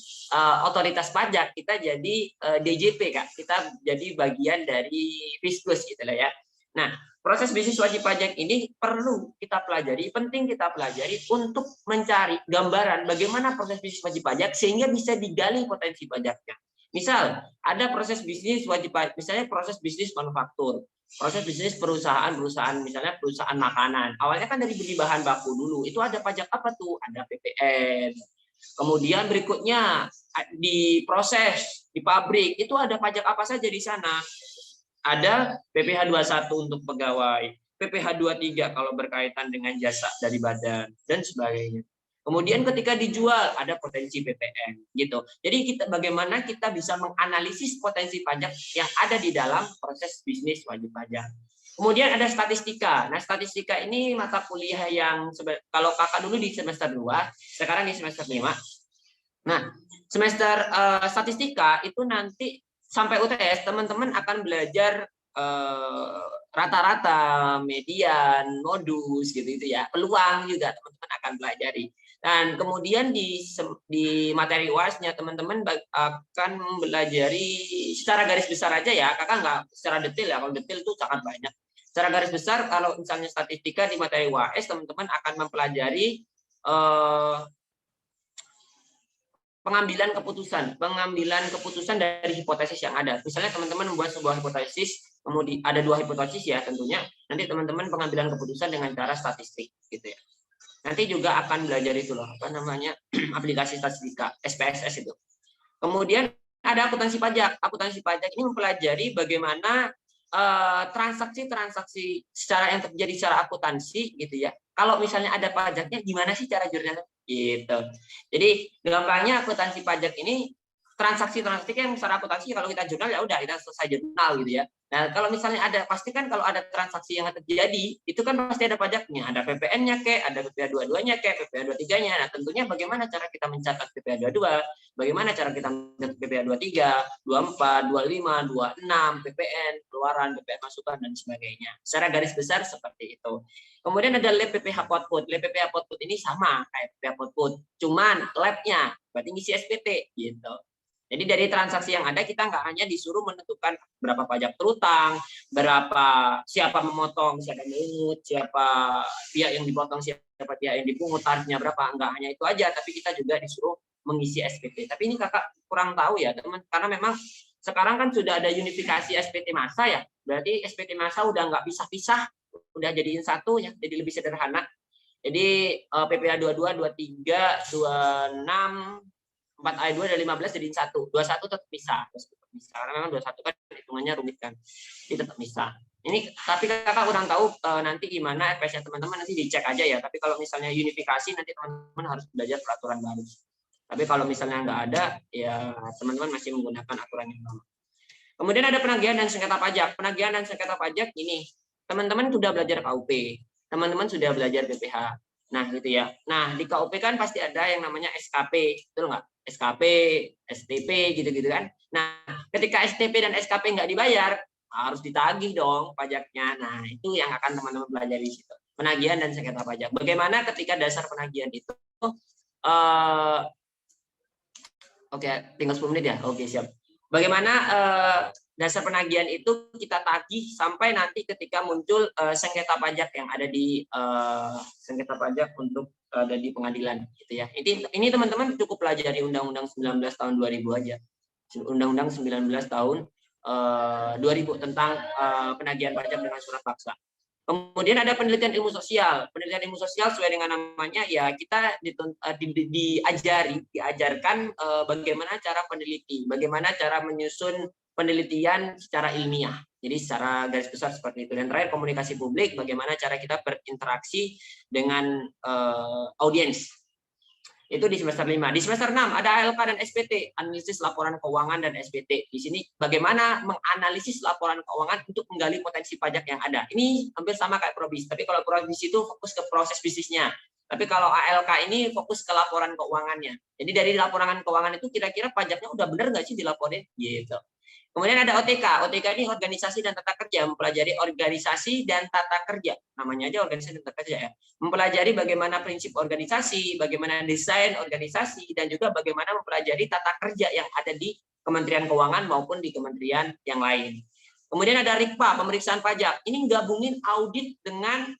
otoritas pajak, kita jadi DJP, Kak. Kita jadi bagian dari Fiskus gitu lah ya. Nah, proses bisnis wajib pajak ini perlu kita pelajari, penting kita pelajari untuk mencari gambaran bagaimana proses bisnis wajib pajak sehingga bisa digali potensi pajaknya. Misal, ada proses bisnis wajib pajak, misalnya proses bisnis manufaktur, proses bisnis perusahaan, misalnya perusahaan makanan. Awalnya kan dari beli bahan baku dulu, itu ada pajak apa tuh? Ada PPN. Kemudian berikutnya di proses, di pabrik, itu ada pajak apa saja di sana? Ada PPh 21 untuk pegawai, PPh 23 kalau berkaitan dengan jasa dari badan, dan sebagainya. Kemudian ketika dijual ada potensi PPN gitu. Jadi bagaimana kita bisa menganalisis potensi pajak yang ada di dalam proses bisnis wajib pajak. Kemudian ada statistika. Nah, statistika ini mata kuliah yang kalau kakak dulu di semester 2, sekarang di semester 5. Nah, semester statistika itu nanti sampai UTS teman-teman akan belajar rata-rata, median, modus gitu ya. Peluang juga teman-teman akan pelajari. Dan kemudian di materi UAS-nya teman-teman akan belajari secara garis besar aja ya. Kakak nggak secara detail ya. Kalau detail itu sangat banyak. Secara garis besar kalau misalnya statistika di materi UAS teman-teman akan mempelajari pengambilan keputusan dari hipotesis yang ada. Misalnya teman-teman membuat sebuah hipotesis, kemudian ada 2 hipotesis ya tentunya. Nanti teman-teman pengambilan keputusan dengan cara statistik gitu ya. Nanti juga akan belajar itu loh, apa namanya, aplikasi statistika, SPSS itu. Kemudian ada akuntansi pajak. Akuntansi pajak ini mempelajari bagaimana transaksi-transaksi secara yang terjadi secara akuntansi gitu ya. Kalau misalnya ada pajaknya, gimana sih cara jurnalnya? Gitu. Jadi gampangnya akuntansi pajak ini transaksi-transaksi yang secara akuntansi kalau kita jurnal ya udah kita selesai jurnal gitu ya. Nah, kalau misalnya ada pasti kan kalau ada transaksi yang terjadi, itu kan pasti ada pajaknya, ada PPN-nya kek, ada PPh 22-nya kek, PPh 23-nya. Nah, tentunya bagaimana cara kita mencatat PPh 22, bagaimana cara kita mencatat PPh 23, 24, 25, 26, PPN, keluaran, PPN masukan dan sebagainya. Secara garis besar seperti itu. Kemudian ada lab PPh output. Lab PPh output ini sama kayak PPh output, cuman labnya berarti ngisi SPT gitu. Jadi dari transaksi yang ada kita nggak hanya disuruh menentukan berapa pajak terutang, siapa memotong, siapa mengut, siapa pihak yang dipotong, siapa pihak yang dipungut, tarifnya berapa, nggak hanya itu aja, tapi kita juga disuruh mengisi SPT. Tapi ini kakak kurang tahu ya teman, karena memang sekarang kan sudah ada unifikasi SPT massa ya, berarti SPT massa udah nggak pisah-pisah, udah jadiin satu ya, jadi lebih sederhana. Jadi PPh 22, 23, 26, 4 ayat 2 dari 15 jadiin 1. 21 tetap bisa. Karena memang 21 kan hitungannya rumit kan. Ini tetap bisa. Ini tapi kakak kurang tahu nanti gimana FPS-nya teman-teman, nanti dicek aja ya. Tapi kalau misalnya unifikasi nanti teman-teman harus belajar peraturan baru. Tapi kalau misalnya nggak ada ya teman-teman masih menggunakan aturan yang lama. Kemudian ada penagihan dan sengketa pajak. Penagihan dan sengketa pajak ini teman-teman sudah belajar KUP, teman-teman sudah belajar BPH. Nah, gitu ya. Nah, di KUP kan pasti ada yang namanya SKP, betul nggak? SKP, STP, gitu-gitu kan. Nah, ketika STP dan SKP nggak dibayar, harus ditagih dong pajaknya. Nah, itu yang akan teman-teman pelajari di situ. Penagihan dan sengketa pajak. Bagaimana ketika dasar penagihan itu? Oke, tinggal 10 menit ya? Oke, siap. Bagaimana dasar penagihan itu kita tagih sampai nanti ketika muncul sengketa pajak yang ada di sengketa pajak untuk ada di pengadilan gitu ya. Ini teman-teman cukup pelajari Undang-Undang 19 tahun 2000 aja. Undang-Undang 19 tahun 2000 tentang penagihan pajak dengan surat paksa. Kemudian ada penelitian ilmu sosial. Penelitian ilmu sosial sesuai dengan namanya ya kita diajarkan bagaimana cara peneliti, bagaimana cara menyusun penelitian secara ilmiah. Jadi secara garis besar seperti itu. Dan terakhir komunikasi publik, bagaimana cara kita berinteraksi dengan audiens. Itu di semester 5. Di semester 6 ada ALK dan SPT, analisis laporan keuangan dan SPT. Di sini bagaimana menganalisis laporan keuangan untuk menggali potensi pajak yang ada. Ini hampir sama kayak Probis, tapi kalau Probis itu fokus ke proses bisnisnya. Tapi kalau ALK ini fokus ke laporan keuangannya. Jadi dari laporan keuangan itu kira-kira pajaknya udah bener nggak sih dilaporin? Gitu. Kemudian ada OTK. OTK ini organisasi dan tata kerja, mempelajari organisasi dan tata kerja. Namanya aja organisasi dan tata kerja ya. Mempelajari bagaimana prinsip organisasi, bagaimana desain organisasi, dan juga bagaimana mempelajari tata kerja yang ada di Kementerian Keuangan maupun di kementerian yang lain. Kemudian ada RIKPA, pemeriksaan pajak. Ini gabungin audit dengan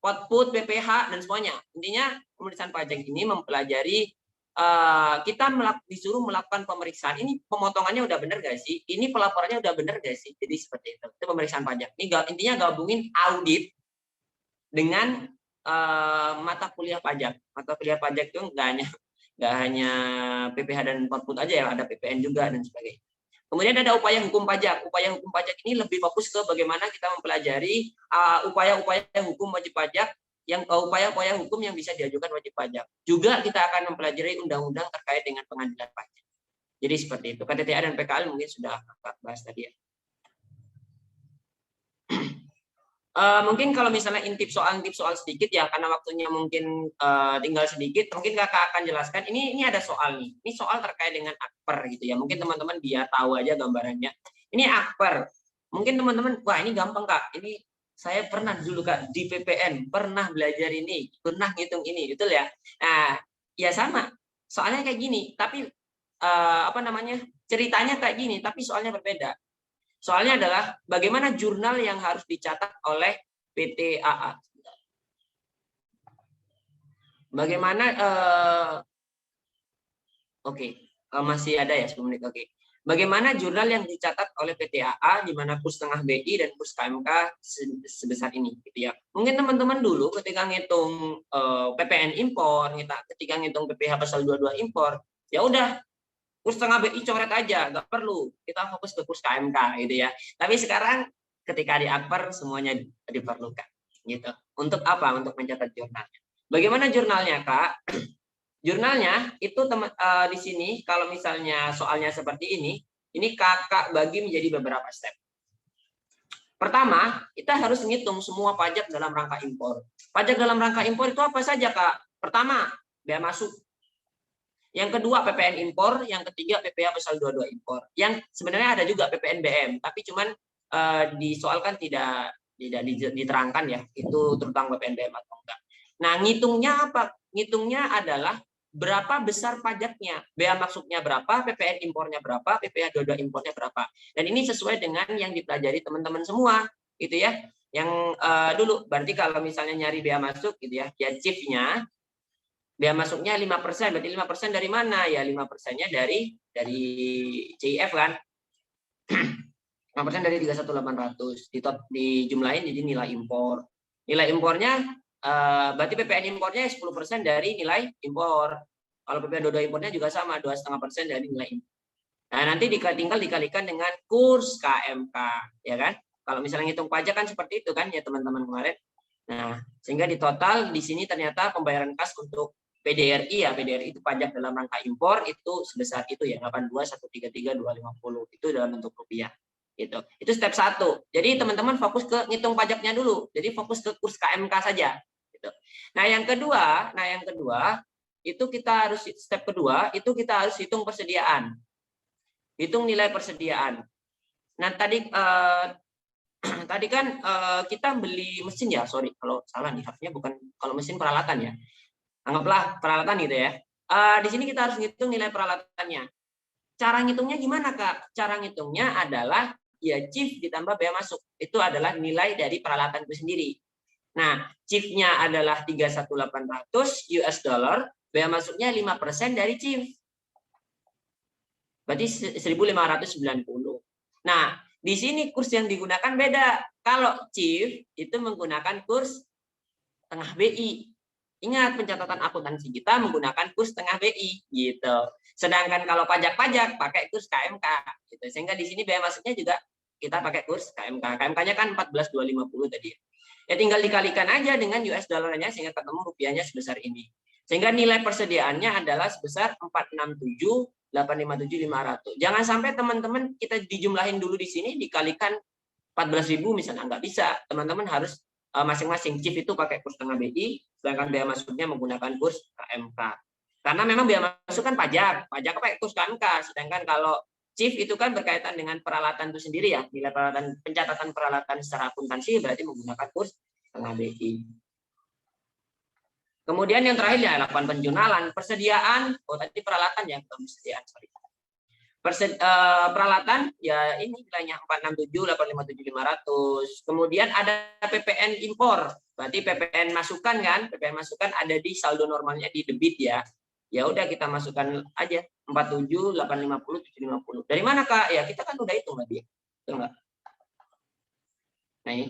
output, PPh, dan semuanya. Intinya pemeriksaan pajak ini mempelajari kita disuruh melakukan pemeriksaan. Ini pemotongannya udah bener gak sih? Ini pelaporannya udah bener gak sih? Jadi seperti itu. Itu pemeriksaan pajak. Ini intinya gabungin audit dengan mata kuliah pajak. Mata kuliah pajak itu nggak hanya PPh dan output aja ya, ada PPN juga dan sebagainya. Kemudian ada upaya hukum pajak. Upaya hukum pajak ini lebih fokus ke bagaimana kita mempelajari upaya-upaya hukum wajib pajak upaya-upaya hukum yang bisa diajukan wajib pajak. Juga kita akan mempelajari undang-undang terkait dengan pengadilan pajak. Jadi seperti itu. KTTA dan PKL mungkin sudah bahas tadi ya. Mungkin kalau misalnya intip soal sedikit ya, karena waktunya mungkin tinggal sedikit, mungkin kakak akan jelaskan. Ini ada soal nih. Ini soal terkait dengan akper gitu ya. Mungkin teman-teman biar tahu aja gambarannya. Ini akper. Mungkin teman-teman, wah ini gampang kak. Ini saya pernah dulu kak di PPN pernah belajar ini, pernah ngitung ini, betul ya. Nah, ya sama. Soalnya kayak gini. Tapi ceritanya kayak gini, tapi soalnya berbeda. Soalnya adalah bagaimana jurnal yang harus dicatat oleh PT AA. Bagaimana masih ada ya 10 menit. Oke. Bagaimana jurnal yang dicatat oleh PT AA di mana kurs tengah BI dan kurs KMK sebesar ini gitu ya. Mungkin teman-teman dulu ketika ngitung PPN impor, ketika ngitung PPh pasal 22 impor, ya udah kurs tengah BI coret aja, nggak perlu. Kita fokus ke kurs KMK gitu ya. Tapi sekarang ketika di akper semuanya diperlukan gitu. Untuk apa? Untuk mencatat jurnalnya. Bagaimana jurnalnya, Kak? Jurnalnya itu di sini kalau misalnya soalnya seperti ini Kakak bagi menjadi beberapa step. Pertama, kita harus menghitung semua pajak dalam rangka impor. Pajak dalam rangka impor itu apa saja, Kak? Pertama, bea masuk. Yang kedua PPN impor, yang ketiga PPh pasal 22 impor. Yang sebenarnya ada juga PPN BM, tapi cuman disoalkan tidak diterangkan ya, itu tentang PPN BM atau enggak. Nah, ngitungnya apa? Ngitungnya adalah berapa besar pajaknya, bea masuknya berapa, PPN impornya berapa, PPh 22 impornya berapa. Dan ini sesuai dengan yang dipelajari teman-teman semua, gitu ya. Yang dulu berarti kalau misalnya nyari bea masuk gitu ya, ya chief-nya bea masuknya 5%, berarti 5% dari mana? Ya 5%-nya dari CIF kan. 5% dari 31.800 dijumlahin jadi nilai impor. Nilai impornya berarti PPN impornya 10% dari nilai impor. Kalau PPN 22 impornya juga sama, 2,5% dari nilai impor. Nah, nanti tinggal dikalikan dengan kurs KMK, ya kan? Kalau misalnya ngitung pajak kan seperti itu kan ya teman-teman kemarin. Nah, sehingga di total di sini ternyata pembayaran kas untuk PDRI ya, PDRI itu pajak dalam rangka impor itu sebesar itu ya 82.133.250 itu dalam bentuk rupiah. Itu step 1. Jadi teman-teman fokus ke ngitung pajaknya dulu. Jadi fokus ke kurs KMK saja gitu. Nah, yang kedua itu kita harus step kedua itu kita harus hitung persediaan. Hitung nilai persediaan. Nah, tadi kan kita beli mesin ya, sorry kalau salah nih, harusnya bukan kalau mesin peralatan ya. Anggaplah peralatan gitu ya. Di sini kita harus ngitung nilai peralatannya. Cara ngitungnya gimana, Kak? Cara ngitungnya adalah ya chief ditambah bea masuk. Itu adalah nilai dari peralatan itu sendiri. Nah, chief-nya adalah 31.800 US dollar, bea masuknya 5% dari chief. Berarti 1.590. Nah, di sini kurs yang digunakan beda. Kalau chief itu menggunakan kurs tengah BI. Ingat, pencatatan akuntansi kita menggunakan kurs tengah BI gitu. Sedangkan kalau pajak-pajak pakai kurs KMK gitu. Sehingga di sini bea masuknya juga kita pakai kurs KMK. KMK-nya kan 14.250 tadi. Ya tinggal dikalikan aja dengan US dollarnya sehingga ketemu rupiahnya sebesar ini. Sehingga nilai persediaannya adalah sebesar 467.857.500. Jangan sampai teman-teman kita dijumlahin dulu di sini dikalikan 14.000 misalnya, nggak bisa. Teman-teman harus masing-masing chief itu pakai kurs tengah BI, sedangkan bea masuknya menggunakan kurs KMK. Karena memang bea masuk kan pajak pakai kurs KMK, sedangkan kalau chief itu kan berkaitan dengan peralatan itu sendiri ya, nilai peralatan, pencatatan peralatan secara akuntansi berarti menggunakan kurs tengah BI. Kemudian yang terakhir ya lakukan penjurnalan, persediaan, tadi peralatan ya, persediaan, sorry. Peralatan ya ini nilainya 467.857.500. Kemudian ada PPN impor. Berarti PPN masukan kan? PPN masukan ada di saldo normalnya di debit ya. Ya udah kita masukkan aja 47.850.750. Dari mana, Kak? Ya kita kan udah hitung tadi. Betul enggak? Nah ini.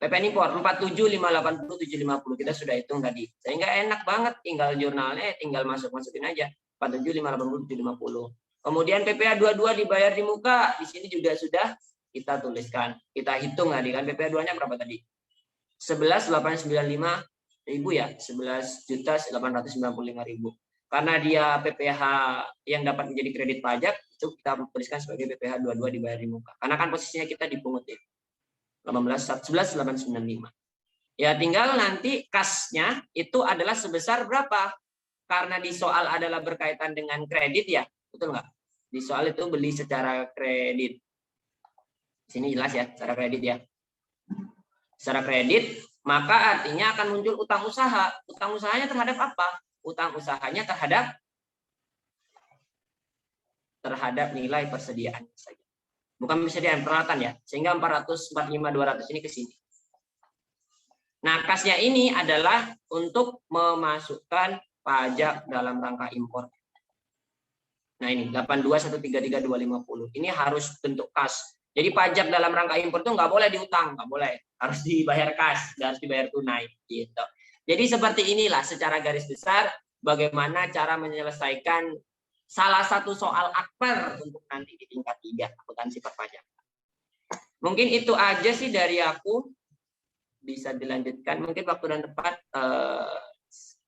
PPN impor 47.580.750 kita sudah hitung tadi. Sehingga enak banget tinggal jurnalnya tinggal masukin aja. 47.580.750. Kemudian PPh 22 dibayar di muka, di sini juga sudah kita tuliskan. Kita hitung tadi kan PPh 2-nya berapa tadi? 11.895.000 ya, 11.895.000. Karena dia PPh yang dapat menjadi kredit pajak, itu kita tuliskan sebagai PPh 22 dibayar di muka. Karena kan posisinya kita dipungut ya. 11.895. Ya tinggal nanti kasnya itu adalah sebesar berapa? Karena di soal adalah berkaitan dengan kredit ya, betul nggak? Di soal itu beli secara kredit. Di sini jelas ya, secara kredit ya. Secara kredit, maka artinya akan muncul utang usaha. Utang usahanya terhadap apa? Utang usahanya terhadap nilai persediaan saja. Bukan persediaan, peralatan ya. Sehingga 445.200 ini ke sini. Nah, kasnya ini adalah untuk memasukkan pajak dalam rangka impor. Nah, ini 82.133.250. Ini harus bentuk kas. Jadi pajak dalam rangka impor itu nggak boleh diutang, nggak boleh. Harus dibayar kas, harus dibayar tunai. Gitu. Jadi seperti inilah secara garis besar bagaimana cara menyelesaikan salah satu soal akper untuk nanti di tingkat 3 akuntansi perpajakan. Mungkin itu aja sih dari aku. Bisa dilanjutkan. Mungkin waktu dan tempat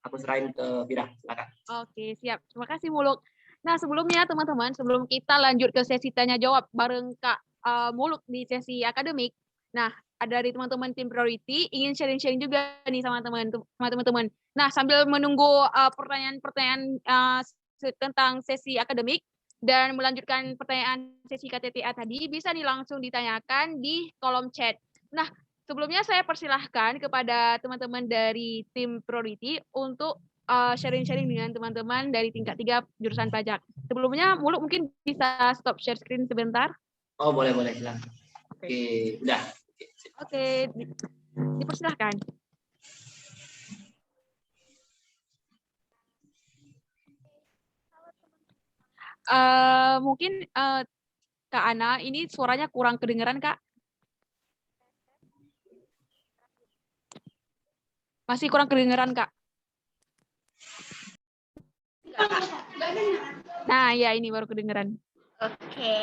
aku serahin ke Fira. Silakan. Oke, siap. Terima kasih, Muluk. Nah, sebelumnya teman-teman, sebelum kita lanjut ke sesi tanya jawab bareng Kak Muluk di sesi akademik. Nah, ada dari teman-teman tim Priority ingin sharing-sharing juga nih sama teman-teman. Nah, sambil menunggu pertanyaan-pertanyaan tentang sesi akademik dan melanjutkan pertanyaan sesi KTTA tadi, bisa nih langsung ditanyakan di kolom chat. Nah, sebelumnya saya persilahkan kepada teman-teman dari tim Priority untuk sharing-sharing dengan teman-teman dari tingkat 3 jurusan pajak. Sebelumnya, Muluk mungkin bisa stop share screen sebentar. Oh, boleh, silakan. Oke, udah. Oke, dipersilahkan. Mungkin Kak Ana, ini suaranya kurang kedengeran, Kak. Masih kurang kedengeran, Kak. Nah, ya ini baru kedengeran. Oke.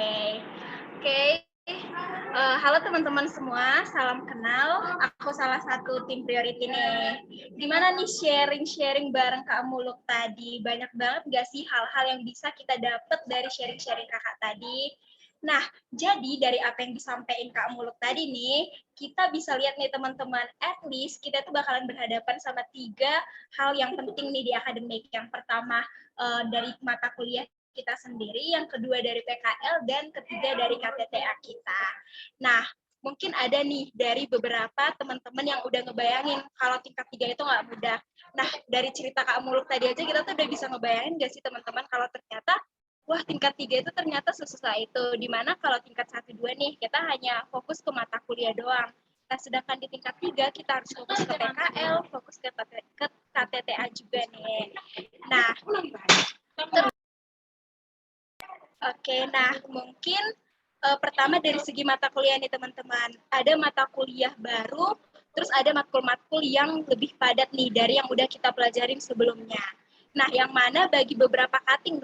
Halo teman-teman semua, salam kenal. Aku salah satu tim Priority nih. Gimana nih sharing-sharing bareng Kak Muluk tadi? Banyak banget gak sih hal-hal yang bisa kita dapat dari sharing-sharing kakak tadi? Nah, jadi dari apa yang disampaikan Kak Muluk tadi nih, kita bisa lihat nih teman-teman, at least kita tuh bakalan berhadapan sama 3 hal yang penting nih di akademik. Yang pertama, dari mata kuliah kita sendiri, yang kedua dari PKL, dan ketiga dari KTTA kita. Nah, mungkin ada nih dari beberapa teman-teman yang udah ngebayangin kalau tingkat 3 itu nggak mudah. Nah, dari cerita Kak Muluk tadi aja kita tuh udah bisa ngebayangin nggak sih teman-teman kalau ternyata wah tingkat 3 itu ternyata susah itu. Dimana kalau tingkat 1-2 nih kita hanya fokus ke mata kuliah doang. Nah, sedangkan di tingkat 3 kita harus fokus ke PKL, fokus ke KTTA juga nih. Nah, oke, nah mungkin pertama dari segi mata kuliah nih teman-teman. Ada mata kuliah baru, terus ada matkul-matkul yang lebih padat nih dari yang udah kita pelajarin sebelumnya. Nah, yang mana bagi beberapa cutting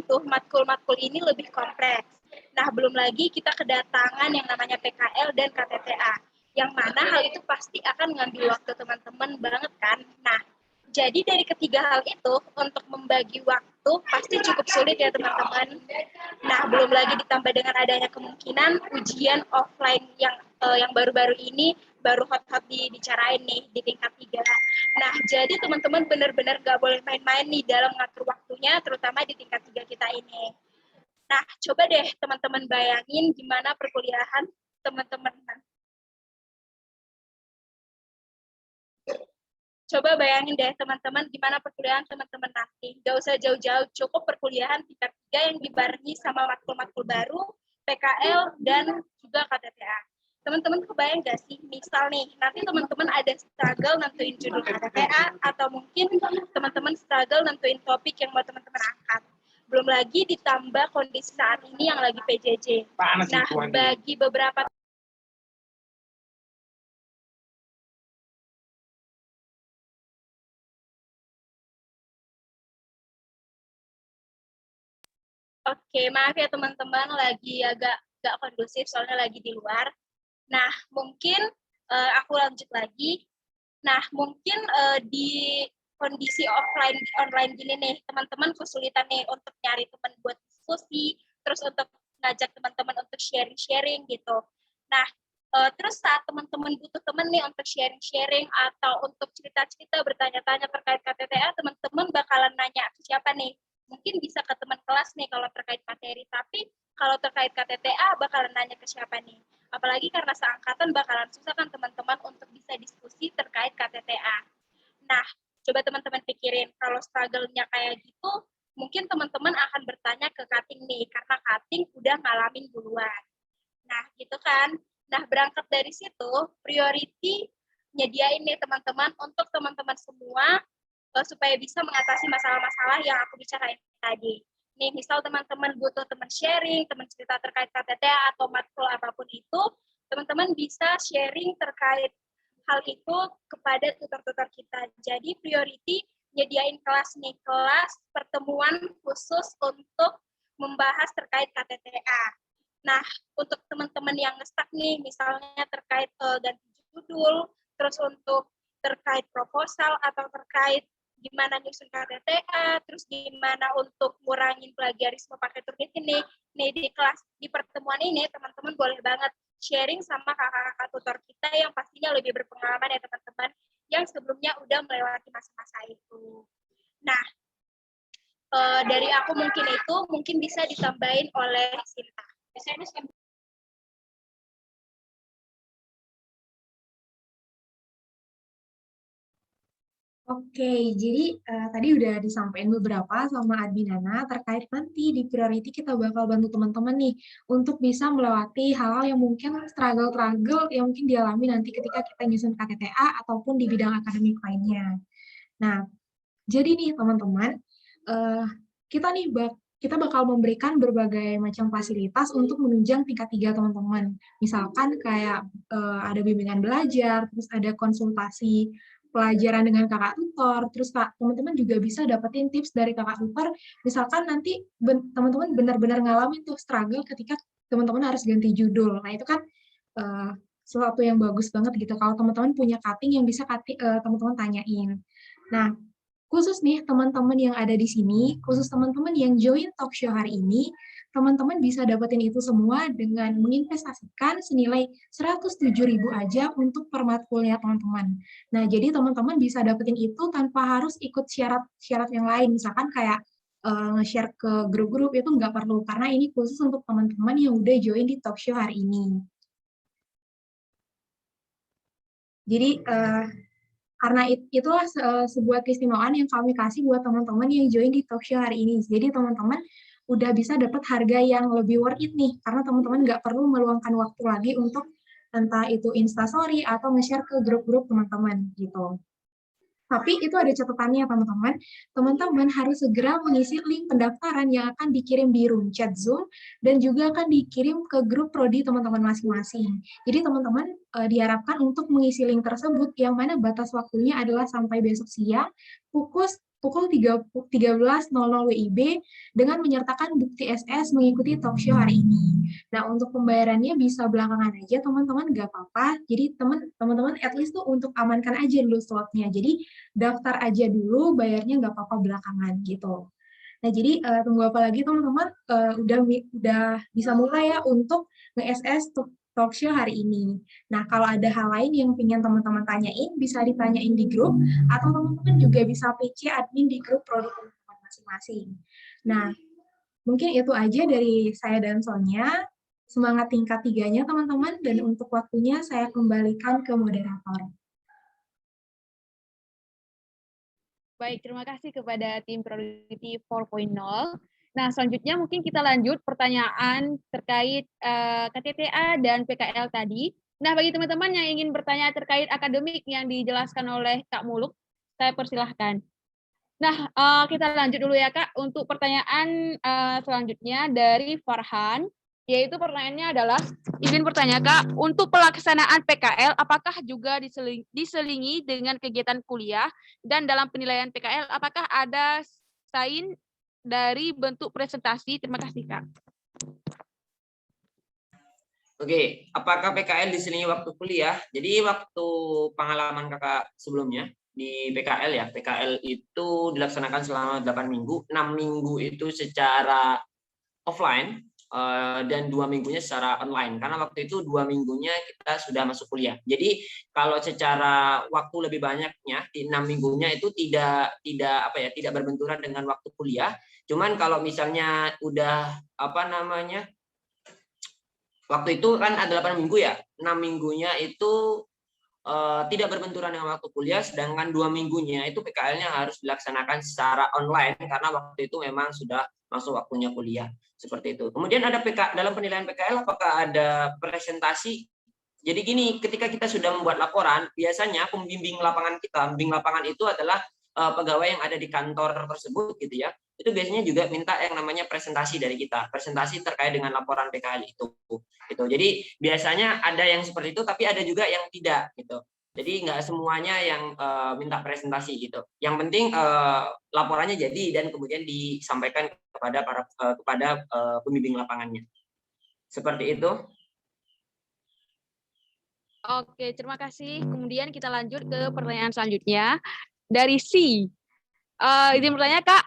tuh matkul-matkul ini lebih kompleks. Nah, belum lagi kita kedatangan yang namanya PKL dan KTTA. Yang mana hal itu pasti akan mengambil waktu teman-teman banget kan. Nah, jadi dari ketiga hal itu, untuk membagi waktu pasti cukup sulit ya teman-teman. Nah, belum lagi ditambah dengan adanya kemungkinan ujian offline yang baru-baru ini baru hot-hot dibicarain nih di tingkat 3. Nah, jadi teman-teman benar-benar nggak boleh main-main nih dalam mengatur waktunya, terutama di tingkat 3 kita ini. Nah, coba deh teman-teman bayangin gimana perkuliahan teman-teman. Coba bayangin deh teman-teman gimana perkuliahan teman-teman nanti. Gak usah jauh-jauh, cukup perkuliahan tingkat 3 yang dibarengi sama matkul-matkul baru, PKL, dan juga KTTA. Teman-teman kebayang gak sih, misal nih, nanti teman-teman ada struggle nentuin judul KTTA, atau mungkin teman-teman struggle nentuin topik yang mau teman-teman angkat. Belum lagi ditambah kondisi saat ini yang lagi PJJ. Nah, bagi beberapa Oke, maaf ya teman-teman, lagi agak kondusif soalnya lagi di luar. Nah, mungkin Aku lanjut lagi. Nah, mungkin di kondisi offline online gini nih, teman-teman kesulitan nih untuk nyari teman buat diskusi, terus untuk ngajak teman-teman untuk sharing-sharing gitu. Nah, terus saat teman-teman butuh teman nih untuk sharing-sharing atau untuk cerita-cerita, bertanya-tanya terkait KTTA, teman-teman bakalan nanya ke siapa nih? Mungkin bisa ke teman kelas nih kalau terkait materi, tapi kalau terkait KTTA bakalan nanya ke siapa nih? Apalagi karena seangkatan bakalan susah kan teman-teman untuk bisa diskusi terkait KTTA. Nah, coba teman-teman pikirin, kalau struggle-nya kayak gitu, mungkin teman-teman akan bertanya ke Kating nih, karena Kating udah ngalamin duluan. Nah, gitu kan. Nah, berangkat dari situ, priority nyediain nih teman-teman untuk teman-teman semua supaya bisa mengatasi masalah-masalah yang aku bicarain tadi. Nih, misal teman-teman butuh teman sharing, teman cerita terkait KTTA atau matkul apapun itu, teman-teman bisa sharing terkait hal itu kepada tutor-tutor kita. Jadi priority nyediain kelas nih, kelas pertemuan khusus untuk membahas terkait KTTA. Nah, untuk teman-teman yang nge-stuck nih, misalnya terkait ganti judul, terus untuk terkait proposal atau terkait gimana nyusun KTTA, terus gimana untuk ngurangin plagiarisme pakai Turnitin nih. Nih di kelas, di pertemuan ini teman-teman boleh banget sharing sama kakak-kakak tutor kita yang pastinya lebih berpengalaman ya teman-teman, yang sebelumnya udah melewati masa-masa itu. Nah, dari aku mungkin itu mungkin bisa ditambahin oleh Sinta. Oke, jadi tadi udah disampaikan beberapa sama Adminana terkait nanti di priority kita bakal bantu teman-teman nih untuk bisa melewati hal-hal yang mungkin struggle-struggle yang mungkin dialami nanti ketika kita nyusun KTTA ataupun di bidang akademik lainnya. Nah, jadi nih teman-teman, kita nih kita bakal memberikan berbagai macam fasilitas untuk menunjang tingkat 3 teman-teman. Misalkan kayak ada bimbingan belajar, terus ada konsultasi pelajaran dengan kakak tutor, terus teman-teman juga bisa dapetin tips dari kakak tutor, misalkan nanti teman-teman benar-benar ngalamin tuh struggle ketika teman-teman harus ganti judul. Nah itu kan sesuatu yang bagus banget gitu, kalau teman-teman punya cutting yang bisa teman-teman tanyain. Nah, khusus nih teman-teman yang ada di sini, khusus teman-teman yang join talk show hari ini, teman-teman bisa dapetin itu semua dengan menginvestasikan senilai 107.000 aja untuk per matkulnya teman-teman. Nah, jadi teman-teman bisa dapetin itu tanpa harus ikut syarat-syarat yang lain, misalkan kayak nge-share ke grup-grup itu nggak perlu, karena ini khusus untuk teman-teman yang udah join di talk show hari ini. Jadi, karena itulah sebuah keistimewaan yang kami kasih buat teman-teman yang join di talk show hari ini. Jadi teman-teman udah bisa dapat harga yang lebih worth it nih, karena teman-teman nggak perlu meluangkan waktu lagi untuk entah itu instastory atau nge-share ke grup-grup teman-teman gitu. Tapi itu ada catatannya teman-teman. Teman-teman harus segera mengisi link pendaftaran yang akan dikirim di room chat Zoom dan juga akan dikirim ke grup prodi teman-teman masing-masing. Jadi teman-teman diharapkan untuk mengisi link tersebut yang mana batas waktunya adalah sampai besok siang pukul 13.00 WIB dengan menyertakan bukti SS mengikuti talk show hari ini. Nah, untuk pembayarannya bisa belakangan aja teman-teman, nggak apa-apa. Jadi teman-teman at least tuh untuk amankan aja dulu slotnya. Jadi daftar aja dulu, bayarnya nggak apa-apa belakangan gitu. Nah, jadi tunggu apa lagi teman-teman? Udah bisa mulai ya untuk nge-SS talk show hari ini. Nah, kalau ada hal lain yang ingin teman-teman tanyain, bisa ditanyain di grup, atau teman-teman juga bisa PC admin di grup produk teman-teman masing-masing. Nah, mungkin itu aja dari saya dan Sonia. Semangat tingkat 3-nya teman-teman, dan untuk waktunya saya kembalikan ke moderator. Baik, terima kasih kepada tim Priority 4.0. Nah, selanjutnya mungkin kita lanjut pertanyaan terkait KTTA dan PKL tadi. Nah, bagi teman-teman yang ingin bertanya terkait akademik yang dijelaskan oleh Kak Muluk, saya persilahkan. Nah, kita lanjut dulu ya, Kak, untuk pertanyaan selanjutnya dari Farhan, yaitu pertanyaannya adalah, izin bertanya, Kak, untuk pelaksanaan PKL, apakah juga diselingi dengan kegiatan kuliah, dan dalam penilaian PKL, apakah ada sign dari bentuk presentasi? Terima kasih, Kak. Oke, apakah PKL diselingi waktu kuliah? Jadi waktu pengalaman kakak sebelumnya di PKL ya, PKL itu dilaksanakan selama 8 minggu, 6 minggu itu secara offline, dan 2 minggunya secara online. Karena waktu itu 2 minggunya kita sudah masuk kuliah. Jadi kalau secara waktu lebih banyaknya di 6 minggunya itu tidak berbenturan dengan waktu kuliah. Cuman kalau misalnya udah waktu itu kan ada 8 minggu ya, 6 minggunya itu tidak berbenturan dengan waktu kuliah, sedangkan 2 minggunya itu PKL-nya harus dilaksanakan secara online karena waktu itu memang sudah masuk waktunya kuliah. Seperti itu. Kemudian ada dalam penilaian PKL apakah ada presentasi? Jadi gini, ketika kita sudah membuat laporan, biasanya pembimbing lapangan itu adalah pegawai yang ada di kantor tersebut gitu ya. Itu biasanya juga minta yang namanya presentasi dari kita, presentasi terkait dengan laporan PKL itu. Gitu. Jadi biasanya ada yang seperti itu, tapi ada juga yang tidak gitu. Jadi nggak semuanya yang minta presentasi gitu. Yang penting laporannya jadi dan kemudian disampaikan kepada pembimbing lapangannya. Seperti itu. Oke, terima kasih. Kemudian kita lanjut ke pertanyaan selanjutnya dari C. Izin bertanya Kak,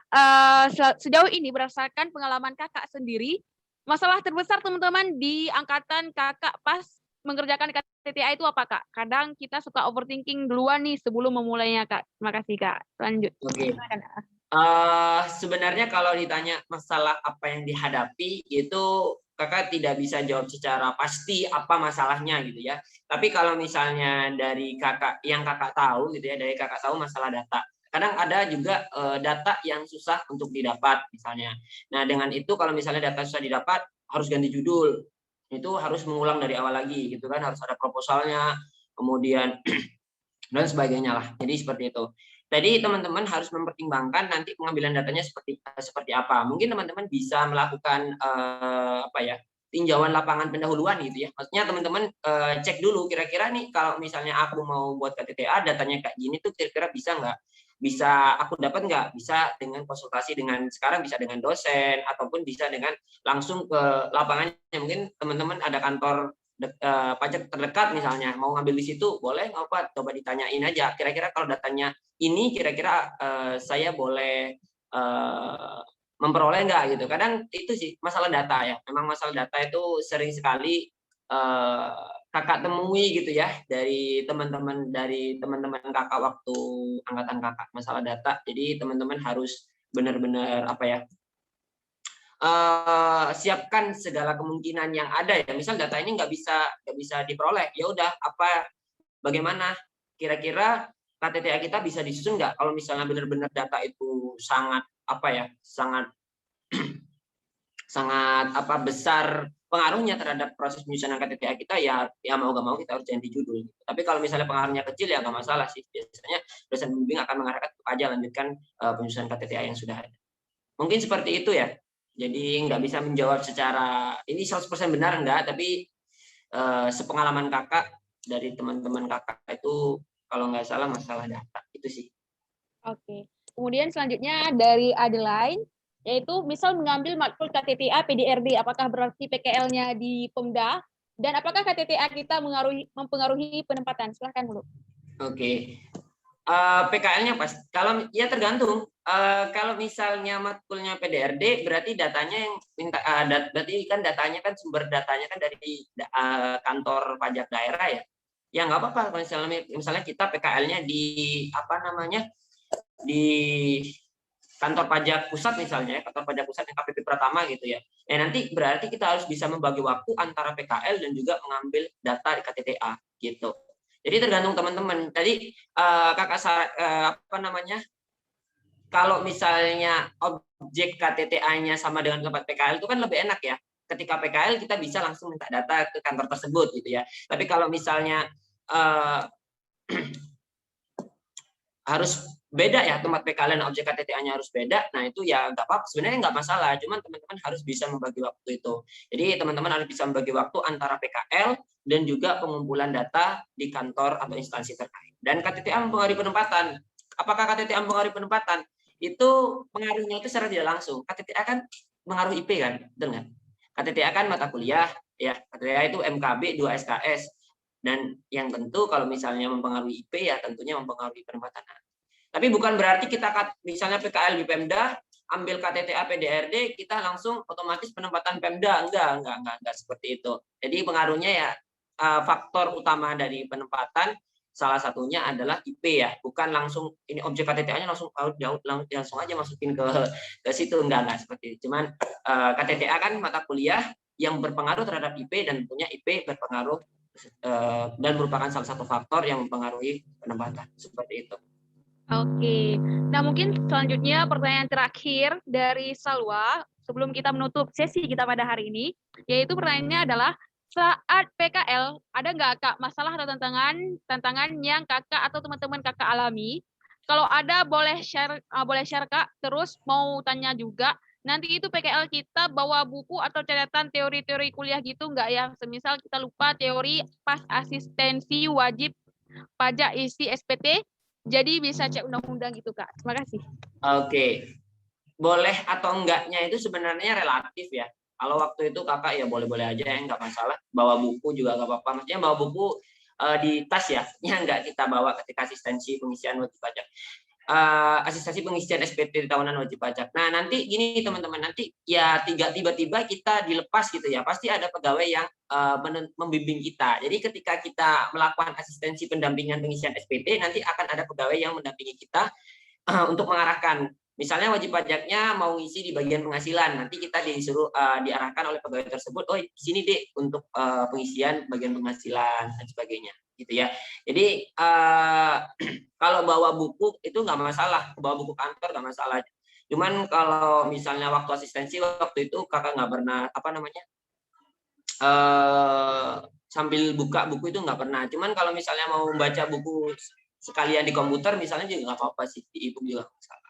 sejauh ini berdasarkan pengalaman Kakak sendiri, masalah terbesar teman-teman di angkatan Kakak pas mengerjakan KTTA itu apa Kak? Kadang kita suka overthinking duluan nih sebelum memulainya Kak. Terima kasih Kak. Lanjut. Oke. Sebenarnya kalau ditanya masalah apa yang dihadapi itu kakak tidak bisa jawab secara pasti apa masalahnya gitu ya. Tapi kalau misalnya dari kakak yang kakak tahu gitu ya, dari kakak tahu masalah data. Kadang ada juga data yang susah untuk didapat misalnya. Nah dengan itu kalau misalnya data susah didapat harus ganti judul. Itu harus mengulang dari awal lagi gitu kan, harus ada proposalnya, kemudian dan sebagainya lah. Jadi seperti itu. Jadi teman-teman harus mempertimbangkan nanti pengambilan datanya seperti apa. Mungkin teman-teman bisa melakukan tinjauan lapangan pendahuluan gitu ya. Maksudnya teman-teman cek dulu kira-kira nih kalau misalnya aku mau buat KTTA datanya kayak gini tuh kira-kira bisa nggak? Bisa aku dapat nggak? Bisa dengan konsultasi dengan sekarang bisa dengan dosen ataupun bisa dengan langsung ke lapangannya. Mungkin teman-teman ada kantor pajak terdekat misalnya mau ngambil di situ boleh nggak Pak? Coba ditanyain aja kira-kira kalau datanya ini kira-kira saya boleh memperoleh nggak gitu. Kadang itu sih masalah data ya. Memang masalah data itu sering sekali kakak temui gitu ya dari teman-teman kakak waktu angkatan kakak masalah data. Jadi teman-teman harus benar-benar siapkan segala kemungkinan yang ada ya. Misal data ini nggak bisa diperoleh, ya udah bagaimana kira-kira KTTA kita bisa disusun nggak? Kalau misalnya benar-benar data itu sangat besar pengaruhnya terhadap proses penyusunan KTTA kita ya mau nggak mau kita harus ganti judul. Tapi kalau misalnya pengaruhnya kecil ya nggak masalah sih. Biasanya dosen pembimbing akan mengarahkan aja lanjutkan penyusunan KTTA yang sudah ada. Mungkin seperti itu ya. Jadi nggak bisa menjawab secara ini 100% benar enggak, tapi sepengalaman kakak dari teman-teman kakak itu kalau nggak salah masalah data itu sih. Oke. Kemudian selanjutnya dari Adeline, yaitu misal mengambil matkul KTTA PDRD, apakah berarti PKL-nya di Pemda? Dan apakah KTTA kita mempengaruhi penempatan? Silahkan dulu. Oke. PKL-nya pas kalau ya tergantung. Kalau misalnya matkulnya PDRD berarti datanya yang minta berarti kan datanya kan sumber datanya kan dari kantor pajak daerah ya. Ya nggak apa-apa kalau misalnya kita PKL-nya di di kantor pajak pusat misalnya, kantor pajak pusat yang KPP Pratama gitu ya. Nanti berarti kita harus bisa membagi waktu antara PKL dan juga mengambil data di KTTA gitu. Jadi tergantung teman-teman. Tadi kakak kalau misalnya objek KTTA-nya sama dengan tempat PKL itu kan lebih enak ya. Ketika PKL kita bisa langsung minta data ke kantor tersebut gitu ya. Tapi kalau misalnya harus beda ya tempat PKL dan objek KTTA-nya harus beda, nah itu ya nggak apa-apa, sebenarnya nggak masalah, cuman teman-teman harus bisa membagi waktu itu. Jadi teman-teman harus bisa membagi waktu antara PKL dan juga pengumpulan data di kantor atau instansi terkait. Dan KTTA mempengaruhi penempatan. Apakah KTTA mempengaruhi penempatan? Itu pengaruhnya itu secara tidak langsung. KTTA kan mengaruhi IP kan, betul nggak? KTTA kan mata kuliah, ya. KTTA itu MKB 2 SKS. Dan yang tentu kalau misalnya mempengaruhi IP ya tentunya mempengaruhi penempatan. Tapi bukan berarti kita misalnya PKL di Pemda ambil KTTA PDRD kita langsung otomatis penempatan Pemda, enggak seperti itu. Jadi pengaruhnya ya faktor utama dari penempatan salah satunya adalah IP ya, bukan langsung ini objek KTTA-nya langsung langsung aja masukin ke situ, enggak seperti itu. Cuman KTTA kan mata kuliah yang berpengaruh terhadap IP dan tentunya IP berpengaruh dan merupakan salah satu faktor yang mempengaruhi penempatan seperti itu. Oke, nah mungkin selanjutnya pertanyaan terakhir dari Salwa sebelum kita menutup sesi kita pada hari ini, yaitu pertanyaannya adalah saat PKL ada nggak Kak masalah atau tantangan yang Kakak atau teman-teman Kakak alami? Kalau ada boleh share Kak. Terus mau tanya juga, nanti itu PKL kita bawa buku atau catatan teori-teori kuliah gitu nggak ya? Semisal kita lupa teori pas asistensi wajib pajak isi SPT. Jadi bisa cek undang-undang gitu Kak. Terima kasih. Oke. Boleh atau enggaknya itu sebenarnya relatif ya. Kalau waktu itu kakak ya boleh-boleh aja ya, enggak masalah. Bawa buku juga enggak apa-apa. Maksudnya bawa buku di tas ya. Ya enggak kita bawa ketika asistensi pengisian wajib pajak. Asistensi pengisian SPT tahunan wajib pajak. Nah, nanti gini teman-teman, nanti ya tiba-tiba kita dilepas gitu ya. Pasti ada pegawai yang membimbing kita. Jadi ketika kita melakukan asistensi pendampingan pengisian SPT, nanti akan ada pegawai yang mendampingi kita untuk mengarahkan. Misalnya wajib pajaknya mau ngisi di bagian penghasilan, nanti kita disuruh diarahkan oleh pegawai tersebut, oh di sini Dek untuk pengisian bagian penghasilan dan sebagainya, gitu ya. Jadi kalau bawa buku itu nggak masalah, bawa buku kantor nggak masalah. Cuman kalau misalnya waktu asistensi waktu itu kakak nggak pernah sambil buka buku itu nggak pernah. Cuman kalau misalnya mau baca buku sekalian di komputer misalnya juga nggak apa-apa sih, di e-book juga nggak masalah.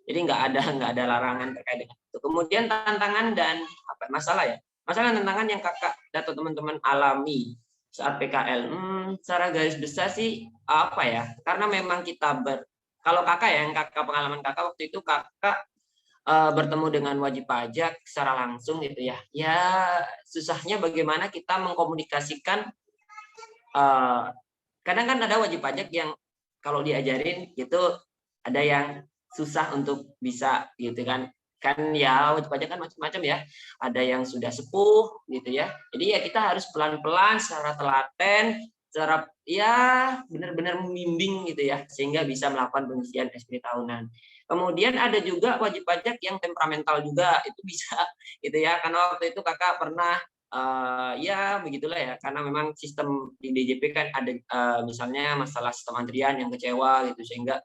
Jadi nggak ada larangan terkait dengan itu. Kemudian tantangan dan masalah ya, masalah tantangan yang kakak atau teman-teman alami saat PKL. Secara garis besar sih apa ya? Karena memang kita kalau kakak ya, yang kakak pengalaman kakak waktu itu kakak bertemu dengan wajib pajak secara langsung gitu ya. Ya susahnya bagaimana kita mengkomunikasikan. Kadang kan ada wajib pajak yang kalau diajarin gitu ada yang susah untuk bisa gitu kan ya wajib pajak kan macam-macam ya, ada yang sudah sepuh gitu ya, jadi ya kita harus pelan-pelan secara telaten, secara ya benar-benar membimbing gitu ya sehingga bisa melakukan pengisian SPT tahunan. Kemudian ada juga wajib pajak yang temperamental juga, itu bisa gitu ya, karena waktu itu kakak pernah ya begitulah ya, karena memang sistem di DJP kan ada misalnya masalah sistem antrian yang kecewa gitu, sehingga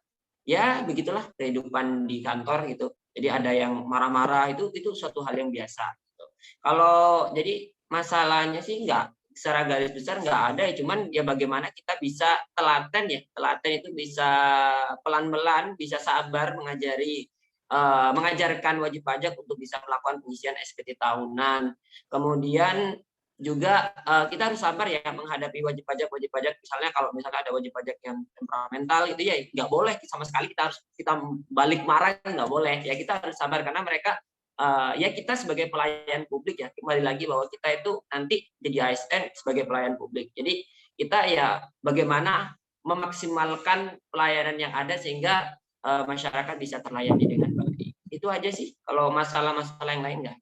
ya begitulah kehidupan di kantor gitu. Jadi ada yang marah-marah, itu suatu hal yang biasa gitu. Kalau jadi masalahnya sih enggak, secara garis besar enggak ada ya, cuman ya bagaimana kita bisa telaten ya. Telaten itu bisa pelan-pelan, bisa sabar mengajarkan wajib pajak untuk bisa melakukan pengisian SPT tahunan. Kemudian juga kita harus sabar ya menghadapi wajib pajak misalnya kalau misalnya ada wajib pajak yang temperamental itu ya nggak boleh sama sekali kita balik marah, nggak boleh ya, kita harus sabar karena mereka ya kita sebagai pelayan publik ya, kembali lagi bahwa kita itu nanti jadi ASN sebagai pelayan publik, jadi kita ya bagaimana memaksimalkan pelayanan yang ada sehingga masyarakat bisa terlayani dengan baik. Itu aja sih, kalau masalah-masalah yang lain nggak.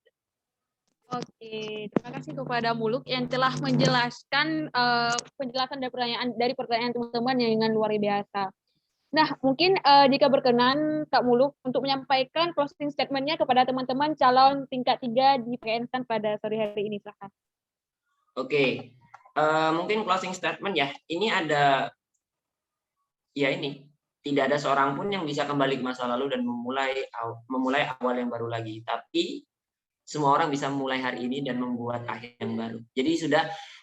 Oke, terima kasih kepada Muluk yang telah menjelaskan penjelasan dari pertanyaan teman-teman yang dengan luar biasa. Nah, mungkin jika berkenan Kak Muluk untuk menyampaikan closing statement-nya kepada teman-teman calon tingkat 3 di PNS pada sore hari ini, silakan. Oke, mungkin closing statement ya. Ini ada, ya ini tidak ada seorang pun yang bisa kembali ke masa lalu dan memulai awal yang baru lagi. Tapi semua orang bisa memulai hari ini dan membuat akhir yang baru. Jadi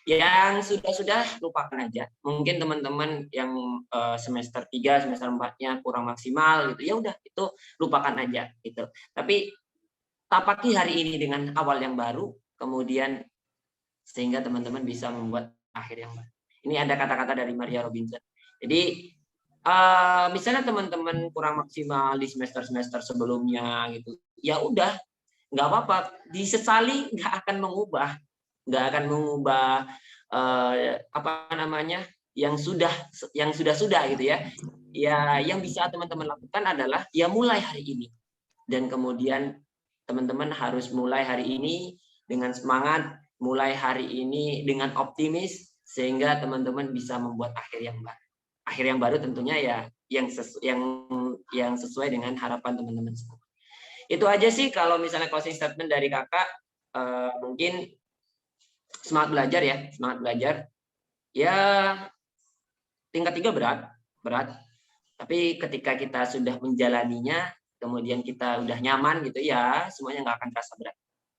yang sudah lupakan aja. Mungkin teman-teman yang semester 3, semester 4-nya kurang maksimal gitu. Ya udah, itu lupakan aja gitu. Tapi tapaki hari ini dengan awal yang baru, kemudian sehingga teman-teman bisa membuat akhir yang baru. Ini ada kata-kata dari Maria Robinson. Jadi misalnya teman-teman kurang maksimal di semester-semester sebelumnya gitu. Ya udah, nggak apa-apa, disesali nggak akan mengubah. nggak akan mengubah apa namanya yang sudah gitu ya. Ya, yang bisa teman-teman lakukan adalah ya mulai hari ini, dan kemudian teman-teman harus mulai hari ini dengan semangat, mulai hari ini dengan optimis, sehingga teman-teman bisa membuat akhir yang baru. Akhir yang baru tentunya ya yang sesuai dengan harapan teman-teman semua. Itu aja sih kalau misalnya closing statement dari kakak. Mungkin semangat belajar ya, semangat belajar. Ya, tingkat 3 berat. Tapi ketika kita sudah menjalaninya, kemudian kita udah nyaman gitu ya, semuanya nggak akan terasa berat.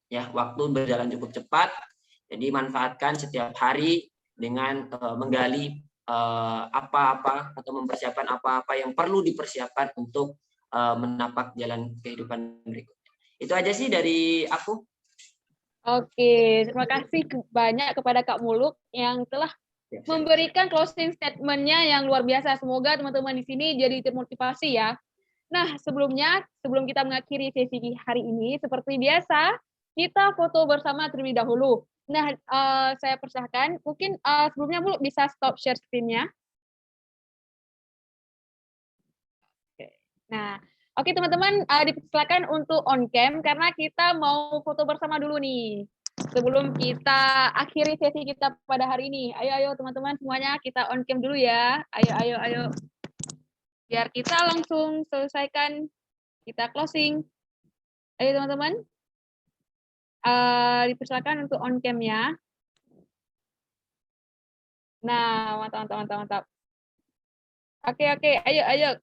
Ya, waktu berjalan cukup cepat. Jadi manfaatkan setiap hari dengan menggali apa-apa atau mempersiapkan apa-apa yang perlu dipersiapkan untuk menapak jalan kehidupan berikutnya. Itu aja sih dari aku. Oke, terima kasih banyak kepada Kak Muluk yang telah memberikan closing statement-nya yang luar biasa. Semoga teman-teman di sini jadi termotivasi ya. Nah, sebelum kita mengakhiri sesi hari ini, seperti biasa, kita foto bersama terlebih dahulu. Nah, saya persilahkan, mungkin sebelumnya Muluk bisa stop share screen-nya. Nah, oke teman-teman, dipersilakan untuk on cam karena kita mau foto bersama dulu nih. Sebelum kita akhiri sesi kita pada hari ini. Ayo teman-teman semuanya kita on cam dulu ya. Ayo. Biar kita langsung selesaikan, kita closing. Ayo teman-teman. Dipersilakan untuk on cam ya. Nah, mantap. Oke, ayo.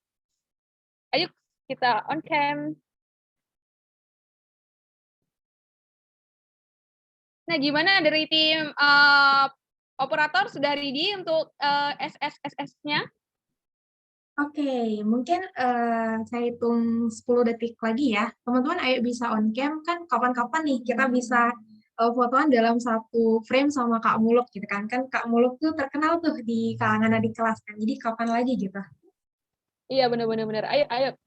Ayo kita on cam. Nah, gimana dari tim operator sudah ready untuk SSSS-nya? Oke, mungkin saya hitung 10 detik lagi ya. Teman-teman ayo bisa on cam, kan kapan-kapan nih kita bisa fotoan dalam satu frame sama Kak Muluk gitu kan. Kan Kak Muluk tuh terkenal tuh di kalangan adik kelas kan. Jadi kapan lagi gitu. Iya, benar. Ayo.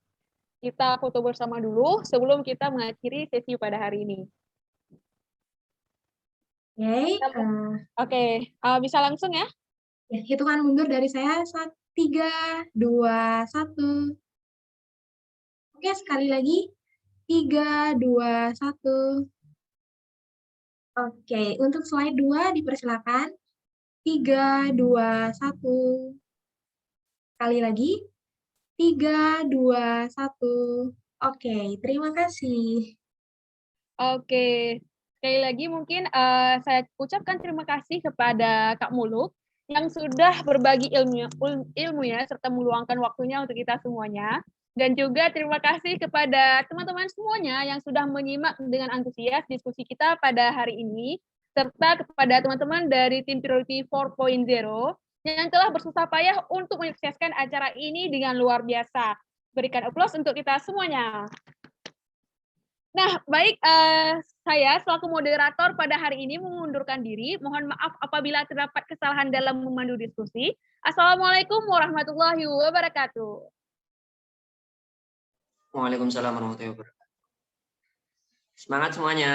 Kita foto bersama dulu sebelum kita mengakhiri sesi pada hari ini. Oke, bisa langsung ya? Ya, hitungan mundur dari saya 3, 2, 1. Oke, sekali lagi. 3, 2, 1. Oke, untuk slide 2 dipersilakan. 3, 2, 1. Sekali lagi. 3, 2, 1. Oke, terima kasih. Oke, sekali lagi mungkin saya ucapkan terima kasih kepada Kak Muluk yang sudah berbagi ilmunya serta meluangkan waktunya untuk kita semuanya. Dan juga terima kasih kepada teman-teman semuanya yang sudah menyimak dengan antusias diskusi kita pada hari ini, serta kepada teman-teman dari tim Priority 4.0 yang telah bersusah payah untuk menyukseskan acara ini dengan luar biasa. Berikan aplaus untuk kita semuanya. Nah, baik, saya selaku moderator pada hari ini mengundurkan diri. Mohon maaf apabila terdapat kesalahan dalam memandu diskusi. Assalamualaikum warahmatullahi wabarakatuh. Waalaikumsalam warahmatullahi wabarakatuh. Semangat semuanya.